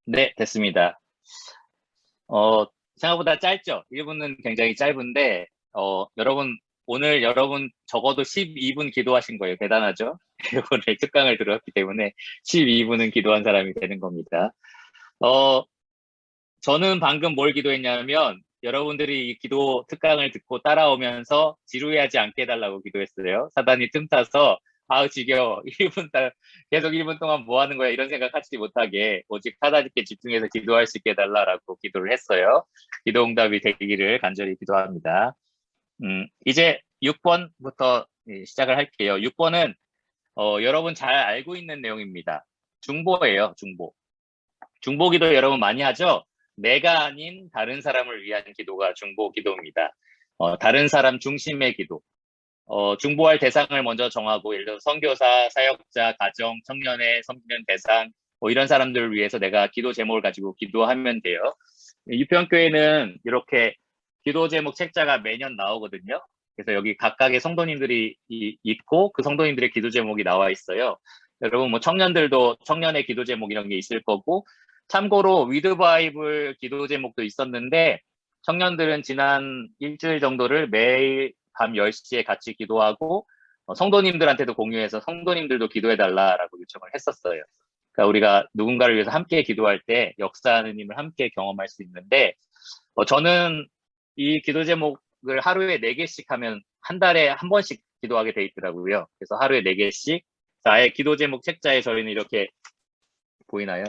[SPEAKER 1] 네, 됐습니다. 어, 생각보다 짧죠? 1분은 굉장히 짧은데, 오늘 여러분 적어도 12분 기도하신 거예요. 대단하죠? 오늘 특강을 들었기 때문에 12분은 기도한 사람이 되는 겁니다. 어, 저는 방금 뭘 기도했냐면, 여러분들이 이 기도 특강을 듣고 따라오면서 지루해하지 않게 해달라고 기도했어요. 사단이 틈타서, 아우, 지겨워. 1분, 계속 1분 동안 뭐 하는 거야? 이런 생각 하지 못하게, 오직 하나님께 집중해서 기도할 수 있게 해달라고 기도를 했어요. 기도 응답이 되기를 간절히 기도합니다. 이제 6번부터 시작을 할게요. 6번은, 여러분 잘 알고 있는 내용입니다. 중보예요, 중보. 중보기도 여러분 많이 하죠? 내가 아닌 다른 사람을 위한 기도가 중보 기도입니다. 다른 사람 중심의 기도. 중보할 대상을 먼저 정하고, 예를 들어 선교사, 사역자, 가정, 청년의 섬기는 대상, 뭐 이런 사람들을 위해서 내가 기도 제목을 가지고 기도하면 돼요. 유평교회는 이렇게 기도 제목 책자가 매년 나오거든요. 그래서 여기 각각의 성도님들이 있고 그 성도님들의 기도 제목이 나와 있어요. 여러분 뭐 청년들도 청년의 기도 제목 이런 게 있을 거고, 참고로 위드 바이블 기도 제목도 있었는데 청년들은 지난 일주일 정도를 매일 밤 10시에 같이 기도하고 성도님들한테도 공유해서 성도님들도 기도해달라라고 요청을 했었어요. 그러니까 우리가 누군가를 위해서 함께 기도할 때 역사하는 힘을 함께 경험할 수 있는데, 저는 이 기도 제목을 하루에 4개씩 하면 한 달에 한 번씩 기도하게 돼 있더라고요. 그래서 하루에 4개씩 아예 기도 제목 책자에 저희는 이렇게 보이나요?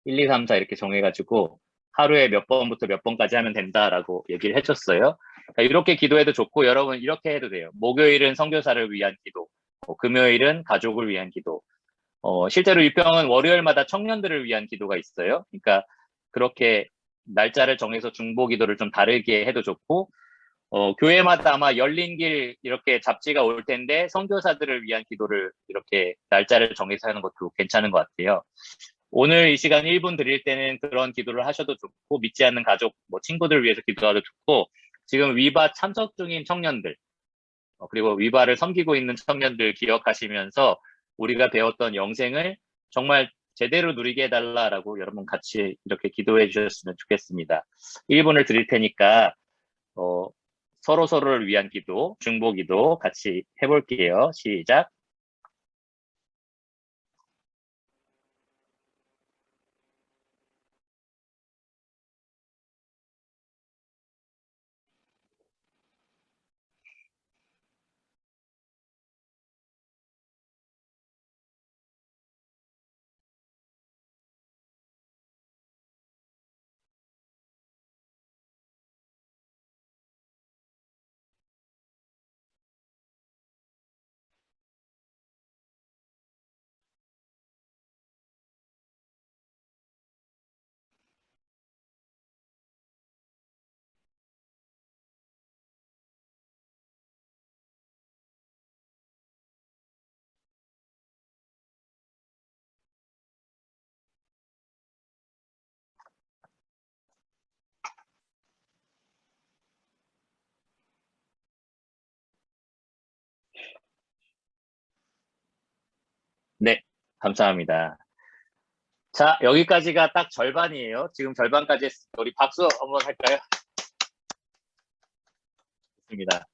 [SPEAKER 1] 1, 2, 3, 4 이렇게 정해가지고 하루에 몇 번부터 몇 번까지 하면 된다라고 얘기를 해줬어요. 그러니까 이렇게 기도해도 좋고, 여러분 이렇게 해도 돼요. 목요일은 선교사를 위한 기도, 금요일은 가족을 위한 기도. 실제로 유평은 월요일마다 청년들을 위한 기도가 있어요. 그러니까 그렇게 날짜를 정해서 중보 기도를 좀 다르게 해도 좋고, 교회마다 아마 열린 길 이렇게 잡지가 올 텐데 선교사들을 위한 기도를 이렇게 날짜를 정해서 하는 것도 괜찮은 것 같아요. 오늘 이 시간 1분 드릴 때는 그런 기도를 하셔도 좋고, 믿지 않는 가족, 뭐 친구들을 위해서 기도하도 좋고, 지금 위바 참석 중인 청년들, 그리고 위바를 섬기고 있는 청년들 기억하시면서 우리가 배웠던 영생을 정말 제대로 누리게 해달라라고 여러분 같이 이렇게 기도해 주셨으면 좋겠습니다. 1분을 드릴 테니까 서로서로를 위한 기도, 중보 기도 같이 해볼게요. 시작. 네, 감사합니다. 자, 여기까지가 딱 절반이에요. 지금 절반까지 했습니다. 우리 박수 한번 할까요? 좋습니다.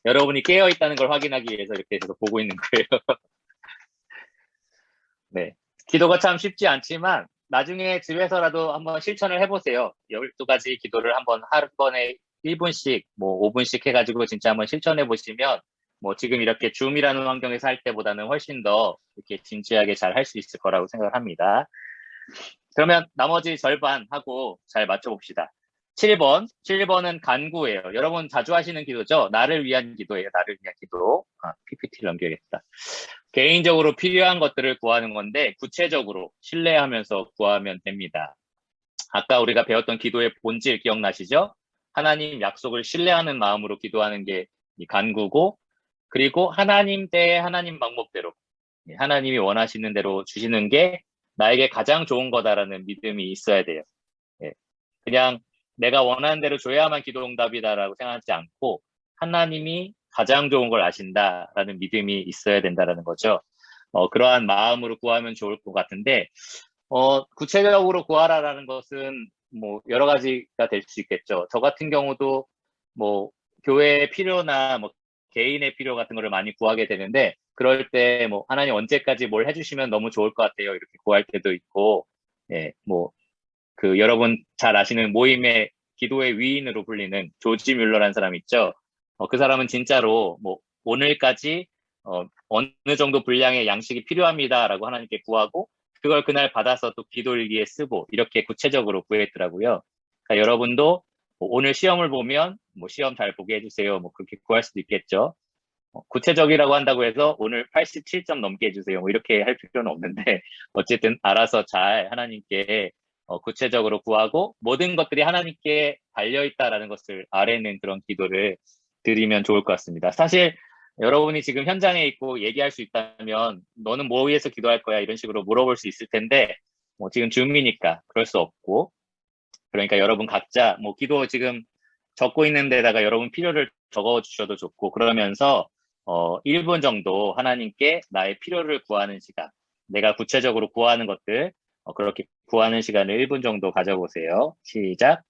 [SPEAKER 1] 여러분이 깨어있다는 걸 확인하기 위해서 이렇게 계속 보고 있는 거예요. 네. 기도가 참 쉽지 않지만 나중에 집에서라도 한번 실천을 해보세요. 12가지 기도를 한번 한 번에 1분씩, 뭐 5분씩 해가지고 진짜 한번 실천해 보시면 뭐 지금 이렇게 줌이라는 환경에서 할 때보다는 훨씬 더 이렇게 진지하게 잘 할 수 있을 거라고 생각을 합니다. 그러면 나머지 절반 하고 잘 맞춰봅시다. 7번은 간구예요. 여러분 자주 하시는 기도죠? 나를 위한 기도예요. 나를 위한 기도. PPT를 넘겨야겠다. 개인적으로 필요한 것들을 구하는 건데 구체적으로 신뢰하면서 구하면 됩니다. 아까 우리가 배웠던 기도의 본질 기억나시죠? 하나님 약속을 신뢰하는 마음으로 기도하는 게 간구고, 그리고 하나님 때에 하나님 방법대로 하나님이 원하시는 대로 주시는 게 나에게 가장 좋은 거다라는 믿음이 있어야 돼요. 예. 그냥 내가 원하는 대로 줘야만 기도 응답이다라고 생각하지 않고 하나님이 가장 좋은 걸 아신다라는 믿음이 있어야 된다라는 거죠. 그러한 마음으로 구하면 좋을 것 같은데, 구체적으로 구하라라는 것은 뭐 여러 가지가 될 수 있겠죠. 저 같은 경우도 뭐 교회의 필요나 뭐 개인의 필요 같은 거를 많이 구하게 되는데, 그럴 때 뭐 하나님 언제까지 뭘 해주시면 너무 좋을 것 같아요. 이렇게 구할 때도 있고, 예, 뭐 그 여러분 잘 아시는 모임의 기도의 위인으로 불리는 조지 뮬러라는 사람 있죠. 그 사람은 진짜로 뭐 오늘까지 어느 정도 분량의 양식이 필요합니다라고 하나님께 구하고 그걸 그날 받아서 또 기도일기에 쓰고 이렇게 구체적으로 구했더라고요. 그러니까 여러분도 뭐 오늘 시험을 보면 뭐 시험 잘 보게 해주세요. 뭐 그렇게 구할 수도 있겠죠. 구체적이라고 한다고 해서 오늘 87점 넘게 해주세요. 뭐 이렇게 할 필요는 없는데 어쨌든 알아서 잘 하나님께 구체적으로 구하고 모든 것들이 하나님께 달려있다라는 것을 아뢰는 그런 기도를 드리면 좋을 것 같습니다. 사실 여러분이 지금 현장에 있고 얘기할 수 있다면 너는 뭐 위해서 기도할 거야? 이런 식으로 물어볼 수 있을 텐데 뭐 지금 줌이니까 그럴 수 없고, 그러니까 여러분 각자 뭐 기도 지금 적고 있는 데다가 여러분 필요를 적어 주셔도 좋고, 그러면서 1분 정도 하나님께 나의 필요를 구하는 시간, 내가 구체적으로 구하는 것들 그렇게 구하는 시간을 1분 정도 가져보세요. 시작.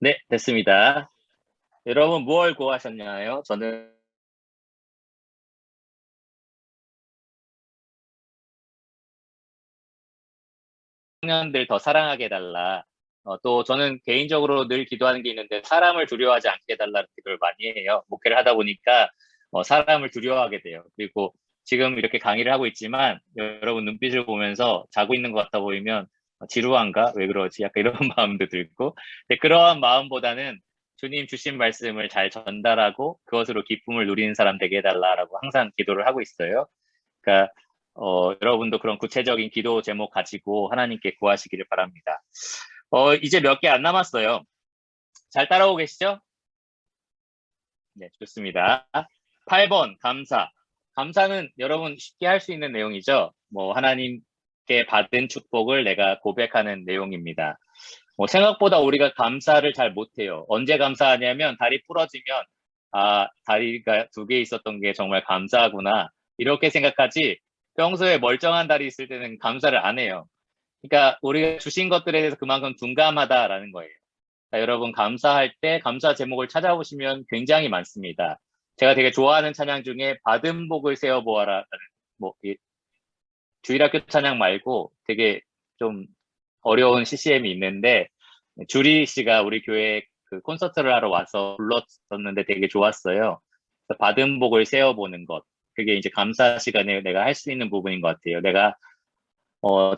[SPEAKER 1] 네, 됐습니다. 여러분 무얼 구하셨나요? 저는 청년들 더 사랑하게 해달라. 또 저는 개인적으로 늘 기도하는 게 있는데 사람을 두려워하지 않게 해달라는 기도를 많이 해요. 목회를 하다 보니까 사람을 두려워하게 돼요. 그리고 지금 이렇게 강의를 하고 있지만 여러분 눈빛을 보면서 자고 있는 것 같아 보이면 지루한가? 왜 그러지? 약간 이런 마음도 들고, 근데 그러한 마음보다는 주님 주신 말씀을 잘 전달하고 그것으로 기쁨을 누리는 사람 되게 해달라라고 항상 기도를 하고 있어요. 그러니까 여러분도 그런 구체적인 기도 제목 가지고 하나님께 구하시기를 바랍니다. 이제 몇 개 안 남았어요. 잘 따라오고 계시죠? 네, 좋습니다. 8번, 감사. 감사는 여러분 쉽게 할 수 있는 내용이죠. 뭐, 하나님께 받은 축복을 내가 고백하는 내용입니다. 생각보다 우리가 감사를 잘 못해요. 언제 감사하냐면, 다리 부러지면, 다리가 2개 있었던 게 정말 감사하구나. 이렇게 생각하지, 평소에 멀쩡한 다리 있을 때는 감사를 안 해요. 그러니까 우리가 주신 것들에 대해서 그만큼 둔감하다라는 거예요. 그러니까 여러분 감사할 때 감사 제목을 찾아보시면 굉장히 많습니다. 제가 되게 좋아하는 찬양 중에 받은 복을 세어보아라, 뭐 주일학교 찬양 말고 되게 좀 어려운 CCM이 있는데 주리 씨가 우리 교회 그 콘서트를 하러 와서 불렀었는데 되게 좋았어요. 그래서 받은 복을 세어보는 것. 그게 이제 감사 시간에 내가 할 수 있는 부분인 것 같아요.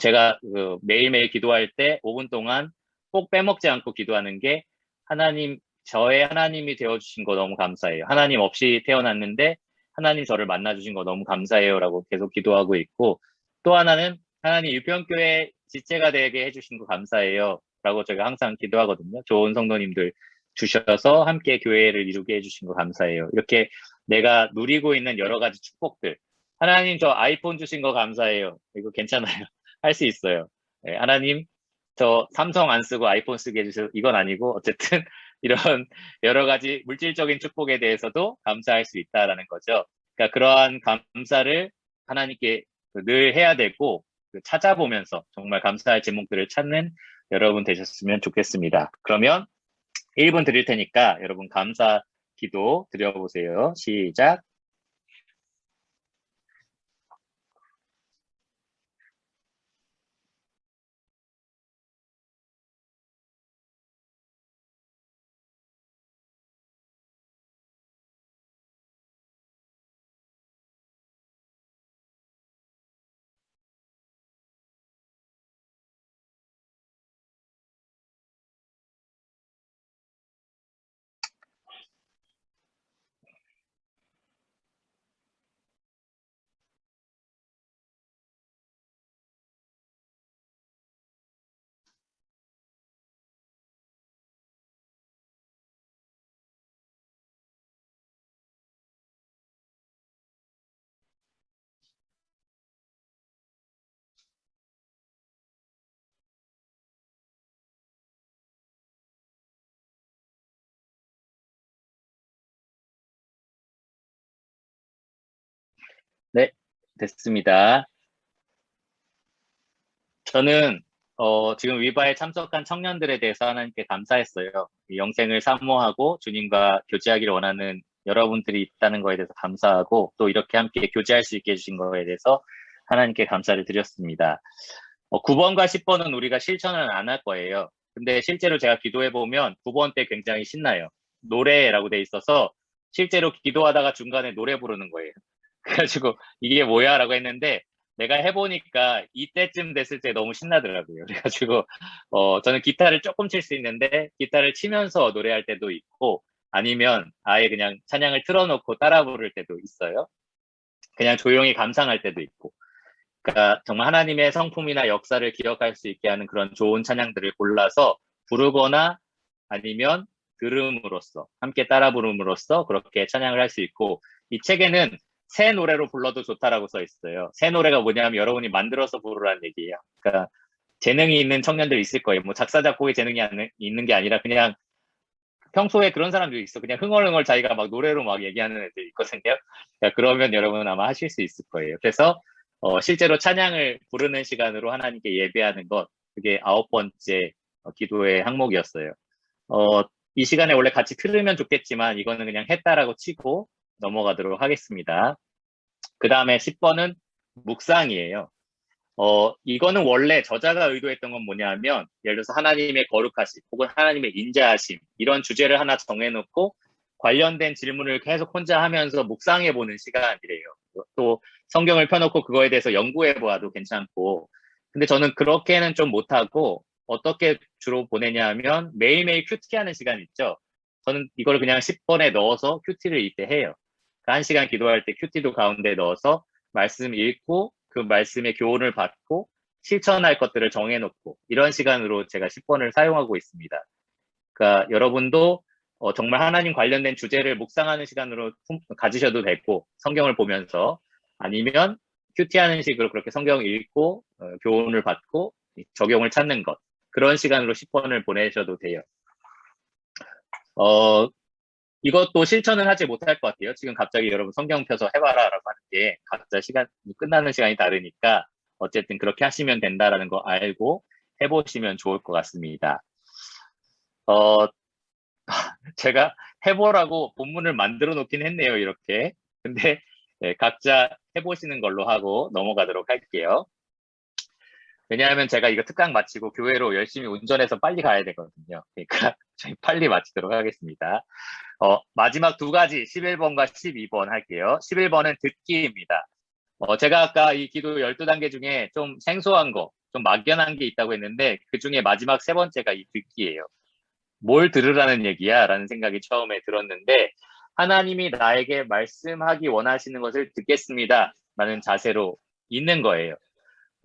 [SPEAKER 1] 제가 그 매일매일 기도할 때 5분 동안 꼭 빼먹지 않고 기도하는 게 하나님, 저의 하나님이 되어주신 거 너무 감사해요. 하나님 없이 태어났는데 하나님 저를 만나주신 거 너무 감사해요. 라고 계속 기도하고 있고 또 하나는 하나님 유평교회 지체가 되게 해주신 거 감사해요. 라고 제가 항상 기도하거든요. 좋은 성도님들 주셔서 함께 교회를 이루게 해주신 거 감사해요. 이렇게 내가 누리고 있는 여러 가지 축복들. 하나님 저 아이폰 주신 거 감사해요. 이거 괜찮아요. 할 수 있어요. 네, 하나님 저 삼성 안 쓰고 아이폰 쓰게 해주셔서 이건 아니고 어쨌든 이런 여러 가지 물질적인 축복에 대해서도 감사할 수 있다라는 거죠. 그러니까 그러한 감사를 하나님께 늘 해야 되고 찾아보면서 정말 감사할 제목들을 찾는 여러분 되셨으면 좋겠습니다. 그러면 1분 드릴 테니까 여러분 감사 기도 드려보세요. 시작. 네, 됐습니다. 저는 지금 위바에 참석한 청년들에 대해서 하나님께 감사했어요. 이 영생을 사모하고 주님과 교제하기를 원하는 여러분들이 있다는 거에 대해서 감사하고 또 이렇게 함께 교제할 수 있게 해주신 거에 대해서 하나님께 감사를 드렸습니다. 9번과 10번은 우리가 실천을 안 할 거예요. 근데 실제로 제가 기도해 보면 9번 때 굉장히 신나요. 노래라고 돼 있어서 실제로 기도하다가 중간에 노래 부르는 거예요. 그래가지고 이게 뭐야? 라고 했는데 내가 해보니까 이때쯤 됐을 때 너무 신나더라고요. 그래가지고 저는 기타를 조금 칠 수 있는데 기타를 치면서 노래할 때도 있고 아니면 아예 그냥 찬양을 틀어놓고 따라 부를 때도 있어요. 그냥 조용히 감상할 때도 있고. 그러니까 정말 하나님의 성품이나 역사를 기억할 수 있게 하는 그런 좋은 찬양들을 골라서 부르거나 아니면 들음으로써 함께 따라 부름으로써 그렇게 찬양을 할 수 있고 이 책에는 새 노래로 불러도 좋다라고 써 있어요. 새 노래가 뭐냐면 여러분이 만들어서 부르라는 얘기예요. 그러니까 재능이 있는 청년들 있을 거예요. 뭐 작사 작곡에 재능이 있는 게 아니라 그냥 평소에 그런 사람들이 있어. 그냥 흥얼흥얼 자기가 막 노래로 막 얘기하는 애들 있거든요. 그러니까 그러면 여러분 아마 하실 수 있을 거예요. 그래서 실제로 찬양을 부르는 시간으로 하나님께 예배하는 것, 그게 9번째 기도의 항목이었어요. 어, 이 시간에 원래 같이 틀으면 좋겠지만 이거는 그냥 했다라고 치고 넘어가도록 하겠습니다. 그 다음에 10번은 묵상이에요. 이거는 원래 저자가 의도했던 건 뭐냐면, 예를 들어서 하나님의 거룩하심, 혹은 하나님의 인자하심, 이런 주제를 하나 정해놓고 관련된 질문을 계속 혼자 하면서 묵상해보는 시간이래요. 또 성경을 펴놓고 그거에 대해서 연구해보아도 괜찮고, 근데 저는 그렇게는 좀 못하고, 어떻게 주로 보내냐 하면 매일매일 큐티 하는 시간 있죠? 저는 이걸 그냥 10번에 넣어서 큐티를 이때 해요. 그러니까 1시간 기도할 때 큐티도 가운데 넣어서 말씀 읽고 그 말씀의 교훈을 받고 실천할 것들을 정해놓고 이런 시간으로 제가 10번을 사용하고 있습니다. 그러니까 여러분도 정말 하나님 관련된 주제를 묵상하는 시간으로 가지셔도 되고 성경을 보면서 아니면 큐티하는 식으로 그렇게 성경 읽고 교훈을 받고 적용을 찾는 것 그런 시간으로 10번을 보내셔도 돼요. 이것도 실천은 하지 못할 것 같아요. 지금 갑자기 여러분 성경 펴서 해봐라 라고 하는 게 각자 시간, 끝나는 시간이 다르니까 어쨌든 그렇게 하시면 된다라는 거 알고 해보시면 좋을 것 같습니다. 어, 제가 해보라고 본문을 만들어 놓긴 했네요, 이렇게. 근데 네, 각자 해보시는 걸로 하고 넘어가도록 할게요. 왜냐하면 제가 이거 특강 마치고 교회로 열심히 운전해서 빨리 가야 되거든요. 그러니까 저희 빨리 마치도록 하겠습니다. 마지막 두 가지 11번과 12번 할게요. 11번은 듣기입니다. 제가 아까 이 기도 12단계 중에 좀 생소한 거, 좀 막연한 게 있다고 했는데 그 중에 마지막 세 번째가 이 듣기예요. 뭘 들으라는 얘기야? 라는 생각이 처음에 들었는데 하나님이 나에게 말씀하기 원하시는 것을 듣겠습니다. 라는 자세로 있는 거예요.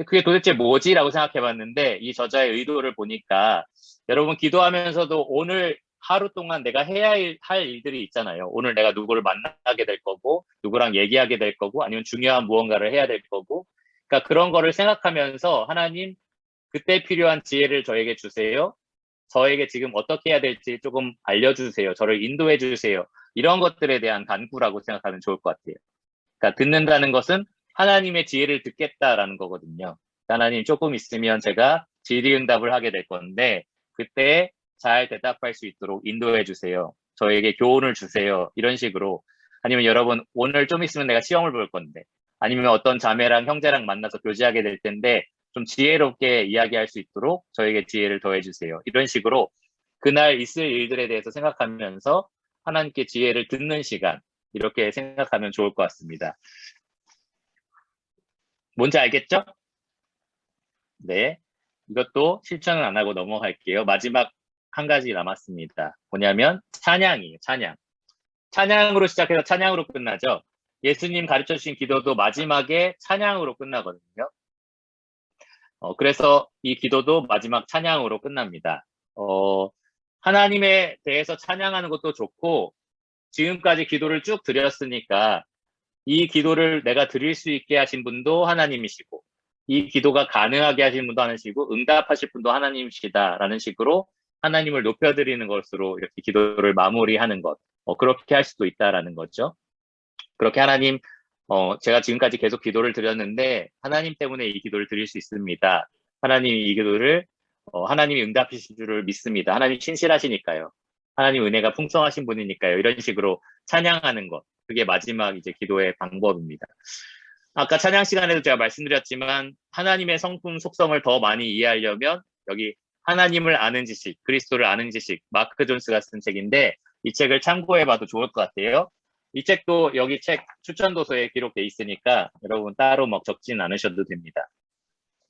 [SPEAKER 1] 그게 도대체 뭐지? 라고 생각해 봤는데 이 저자의 의도를 보니까 여러분 기도하면서도 오늘 하루 동안 내가 해야 할 일들이 있잖아요. 오늘 내가 누구를 만나게 될 거고 누구랑 얘기하게 될 거고 아니면 중요한 무언가를 해야 될 거고 그러니까 그런 거를 생각하면서 하나님 그때 필요한 지혜를 저에게 주세요. 저에게 지금 어떻게 해야 될지 조금 알려주세요. 저를 인도해 주세요. 이런 것들에 대한 간구라고 생각하면 좋을 것 같아요. 그러니까 듣는다는 것은 하나님의 지혜를 듣겠다라는 거거든요. 하나님 조금 있으면 제가 질의응답을 하게 될 건데 그때 잘 대답할 수 있도록 인도해 주세요. 저에게 교훈을 주세요. 이런 식으로 아니면 여러분 오늘 좀 있으면 내가 시험을 볼 건데 아니면 어떤 자매랑 형제랑 만나서 교제하게 될 텐데 좀 지혜롭게 이야기할 수 있도록 저에게 지혜를 더해 주세요. 이런 식으로 그날 있을 일들에 대해서 생각하면서 하나님께 지혜를 듣는 시간 이렇게 생각하면 좋을 것 같습니다. 뭔지 알겠죠? 네. 이것도 실천은 안 하고 넘어갈게요. 마지막 한 가지 남았습니다. 뭐냐면 찬양이에요. 찬양. 찬양으로 시작해서 찬양으로 끝나죠. 예수님 가르쳐 주신 기도도 마지막에 찬양으로 끝나거든요. 그래서 이 기도도 마지막 찬양으로 끝납니다. 하나님에 대해서 찬양하는 것도 좋고 지금까지 기도를 쭉 드렸으니까 이 기도를 내가 드릴 수 있게 하신 분도 하나님이시고 이 기도가 가능하게 하신 분도 하나님이시고 응답하실 분도 하나님이시다라는 식으로 하나님을 높여드리는 것으로 이렇게 기도를 마무리하는 것 그렇게 할 수도 있다라는 거죠. 그렇게 하나님 제가 지금까지 계속 기도를 드렸는데 하나님 때문에 이 기도를 드릴 수 있습니다. 하나님이 이 기도를 하나님이 응답하실 줄을 믿습니다. 하나님이 신실하시니까요. 하나님 은혜가 풍성하신 분이니까요. 이런 식으로 찬양하는 것. 그게 마지막 이제 기도의 방법입니다. 아까 찬양 시간에도 제가 말씀드렸지만 하나님의 성품 속성을 더 많이 이해하려면 여기 하나님을 아는 지식, 그리스도를 아는 지식, 마크 존스가 쓴 책인데 이 책을 참고해봐도 좋을 것 같아요. 이 책도 여기 책 추천도서에 기록돼 있으니까 여러분 따로 막 적진 않으셔도 됩니다.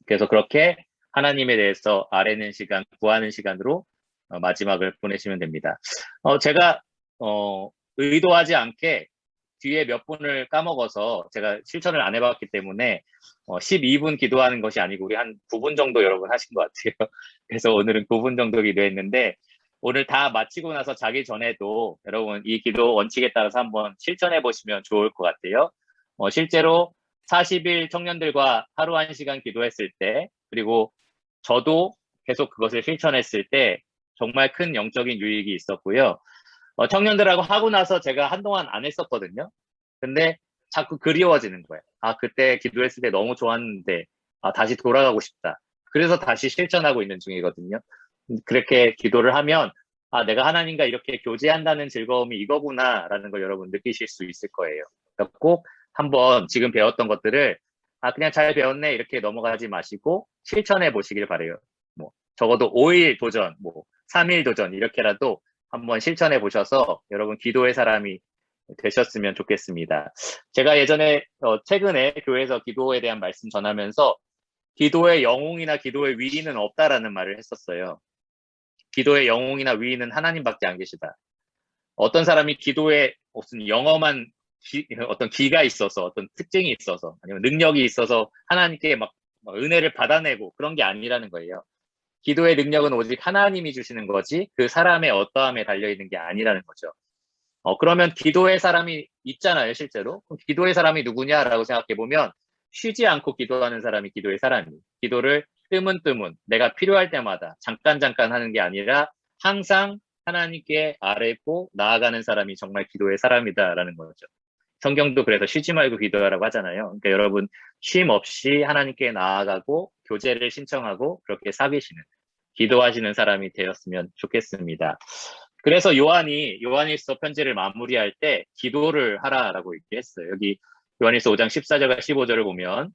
[SPEAKER 1] 그래서 그렇게 하나님에 대해서 아뢰는 시간, 구하는 시간으로 마지막을 보내시면 됩니다. 제가 의도하지 않게 뒤에 몇 분을 까먹어서 제가 실천을 안 해봤기 때문에 12분 기도하는 것이 아니고 우리 한 9분 정도 여러분 하신 것 같아요. 그래서 오늘은 9분 정도 기도했는데 오늘 다 마치고 나서 자기 전에도 여러분 이 기도 원칙에 따라서 한번 실천해 보시면 좋을 것 같아요. 실제로 40일 청년들과 하루 1시간 기도했을 때 그리고 저도 계속 그것을 실천했을 때 정말 큰 영적인 유익이 있었고요. 청년들하고 하고 나서 제가 한동안 안 했었거든요. 근데 자꾸 그리워지는 거예요. 아, 그때 기도했을 때 너무 좋았는데, 아, 다시 돌아가고 싶다. 그래서 다시 실천하고 있는 중이거든요. 그렇게 기도를 하면, 아, 내가 하나님과 이렇게 교제한다는 즐거움이 이거구나라는 걸 여러분 느끼실 수 있을 거예요. 그러니까 꼭 한번 지금 배웠던 것들을, 아, 그냥 잘 배웠네. 이렇게 넘어가지 마시고 실천해 보시길 바래요. 뭐, 적어도 5일 도전, 뭐, 3일 도전, 이렇게라도 한번 실천해 보셔서 여러분 기도의 사람이 되셨으면 좋겠습니다. 제가 예전에 최근에 교회에서 기도에 대한 말씀 전하면서 기도의 영웅이나 기도의 위인은 없다라는 말을 했었어요. 기도의 영웅이나 위인은 하나님밖에 안 계시다. 어떤 사람이 기도에 무슨 영험한 어떤 기가 있어서 어떤 특징이 있어서 아니면 능력이 있어서 하나님께 막 은혜를 받아내고 그런 게 아니라는 거예요. 기도의 능력은 오직 하나님이 주시는 거지 그 사람의 어떠함에 달려있는 게 아니라는 거죠. 그러면 기도의 사람이 있잖아요, 실제로. 그럼 기도의 사람이 누구냐라고 생각해보면 쉬지 않고 기도하는 사람이 기도의 사람이에요. 기도를 뜨문뜨문 내가 필요할 때마다 잠깐 하는 게 아니라 항상 하나님께 아뢰고 나아가는 사람이 정말 기도의 사람이다라는 거죠. 성경도 그래서 쉬지 말고 기도하라고 하잖아요. 그러니까 여러분 쉼 없이 하나님께 나아가고 교제를 신청하고 그렇게 사귀시는 기도하시는 사람이 되었으면 좋겠습니다. 그래서 요한일서 편지를 마무리할 때 기도를 하라라고 이렇게 했어요. 여기 요한일서 5장 14절과 15절을 보면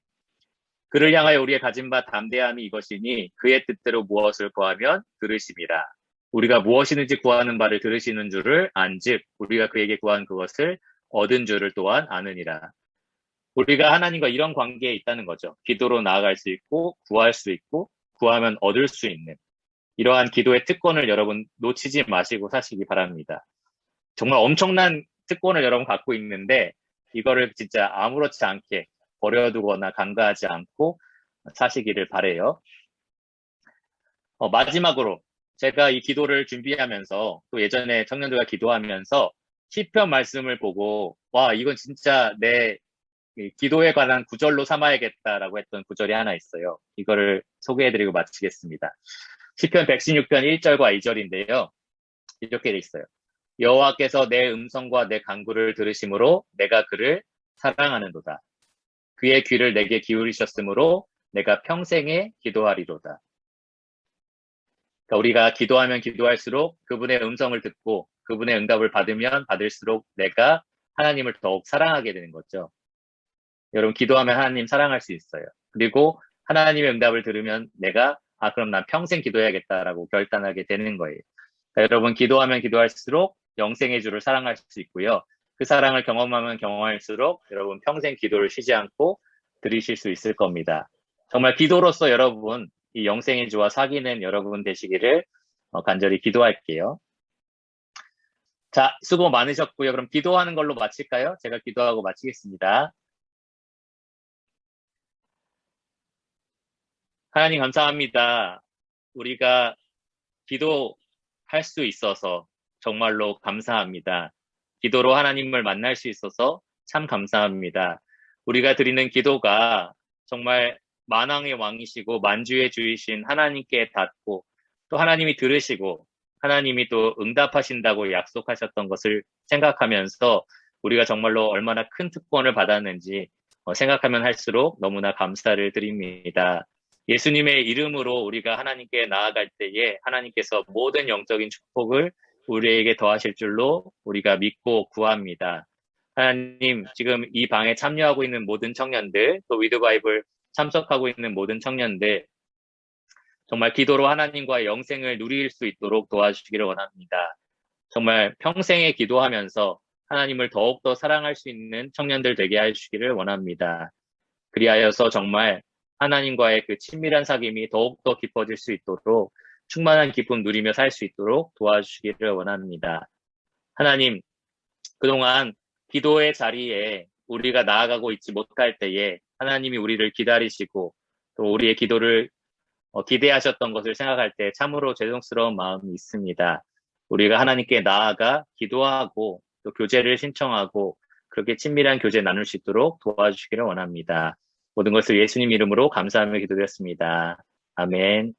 [SPEAKER 1] 그를 향하여 우리의 가진 바 담대함이 이것이니 그의 뜻대로 무엇을 구하면 들으심이라. 우리가 무엇이든지 구하는 바를 들으시는 줄을 안즉 우리가 그에게 구한 그것을 얻은 줄을 또한 아느니라. 우리가 하나님과 이런 관계에 있다는 거죠. 기도로 나아갈 수 있고 구할 수 있고 구하면 얻을 수 있는 이러한 기도의 특권을 여러분 놓치지 마시고 사시기 바랍니다. 정말 엄청난 특권을 여러분 갖고 있는데 이거를 진짜 아무렇지 않게 버려두거나 간과하지 않고 사시기를 바래요. 마지막으로 제가 이 기도를 준비하면서 또 예전에 청년들과 기도하면서 시편 말씀을 보고 와 이건 진짜 내 기도에 관한 구절로 삼아야겠다라고 했던 구절이 하나 있어요. 이거를 소개해드리고 마치겠습니다. 시편 116편 1절과 2절인데요. 이렇게 돼 있어요. 여호와께서 내 음성과 내 간구를 들으심으로 내가 그를 사랑하는도다. 그의 귀를 내게 기울이셨으므로 내가 평생에 기도하리로다. 그러니까 우리가 기도하면 기도할수록 그분의 음성을 듣고 그분의 응답을 받으면 받을수록 내가 하나님을 더욱 사랑하게 되는 거죠. 여러분 기도하면 하나님 사랑할 수 있어요. 그리고 하나님의 응답을 들으면 내가 그럼 난 평생 기도해야겠다라고 결단하게 되는 거예요. 그러니까 여러분 기도하면 기도할수록 영생의 주를 사랑할 수 있고요. 그 사랑을 경험하면 경험할수록 여러분 평생 기도를 쉬지 않고 들으실 수 있을 겁니다. 정말 기도로서 여러분 이 영생의 주와 사귀는 여러분 되시기를 간절히 기도할게요. 자, 수고 많으셨고요. 그럼 기도하는 걸로 마칠까요? 제가 기도하고 마치겠습니다. 하나님 감사합니다. 우리가 기도할 수 있어서 정말로 감사합니다. 기도로 하나님을 만날 수 있어서 참 감사합니다. 우리가 드리는 기도가 정말 만왕의 왕이시고 만주의 주이신 하나님께 닿고 또 하나님이 들으시고 하나님이 또 응답하신다고 약속하셨던 것을 생각하면서 우리가 정말로 얼마나 큰 특권을 받았는지 생각하면 할수록 너무나 감사를 드립니다. 예수님의 이름으로 우리가 하나님께 나아갈 때에 하나님께서 모든 영적인 축복을 우리에게 더하실 줄로 우리가 믿고 구합니다. 하나님, 지금 이 방에 참여하고 있는 모든 청년들, 또 위드바이블 참석하고 있는 모든 청년들, 정말 기도로 하나님과의 영생을 누릴 수 있도록 도와주시기를 원합니다. 정말 평생에 기도하면서 하나님을 더욱더 사랑할 수 있는 청년들 되게 해주시기를 원합니다. 그리하여서 정말 하나님과의 그 친밀한 사귐이 더욱더 깊어질 수 있도록 충만한 기쁨 누리며 살 수 있도록 도와주시기를 원합니다. 하나님, 그동안 기도의 자리에 우리가 나아가고 있지 못할 때에 하나님이 우리를 기다리시고 또 우리의 기도를 기대하셨던 것을 생각할 때 참으로 죄송스러운 마음이 있습니다. 우리가 하나님께 나아가 기도하고 또 교제를 신청하고 그렇게 친밀한 교제 나눌 수 있도록 도와주시기를 원합니다. 모든 것을 예수님 이름으로 감사하며 기도드렸습니다. 아멘.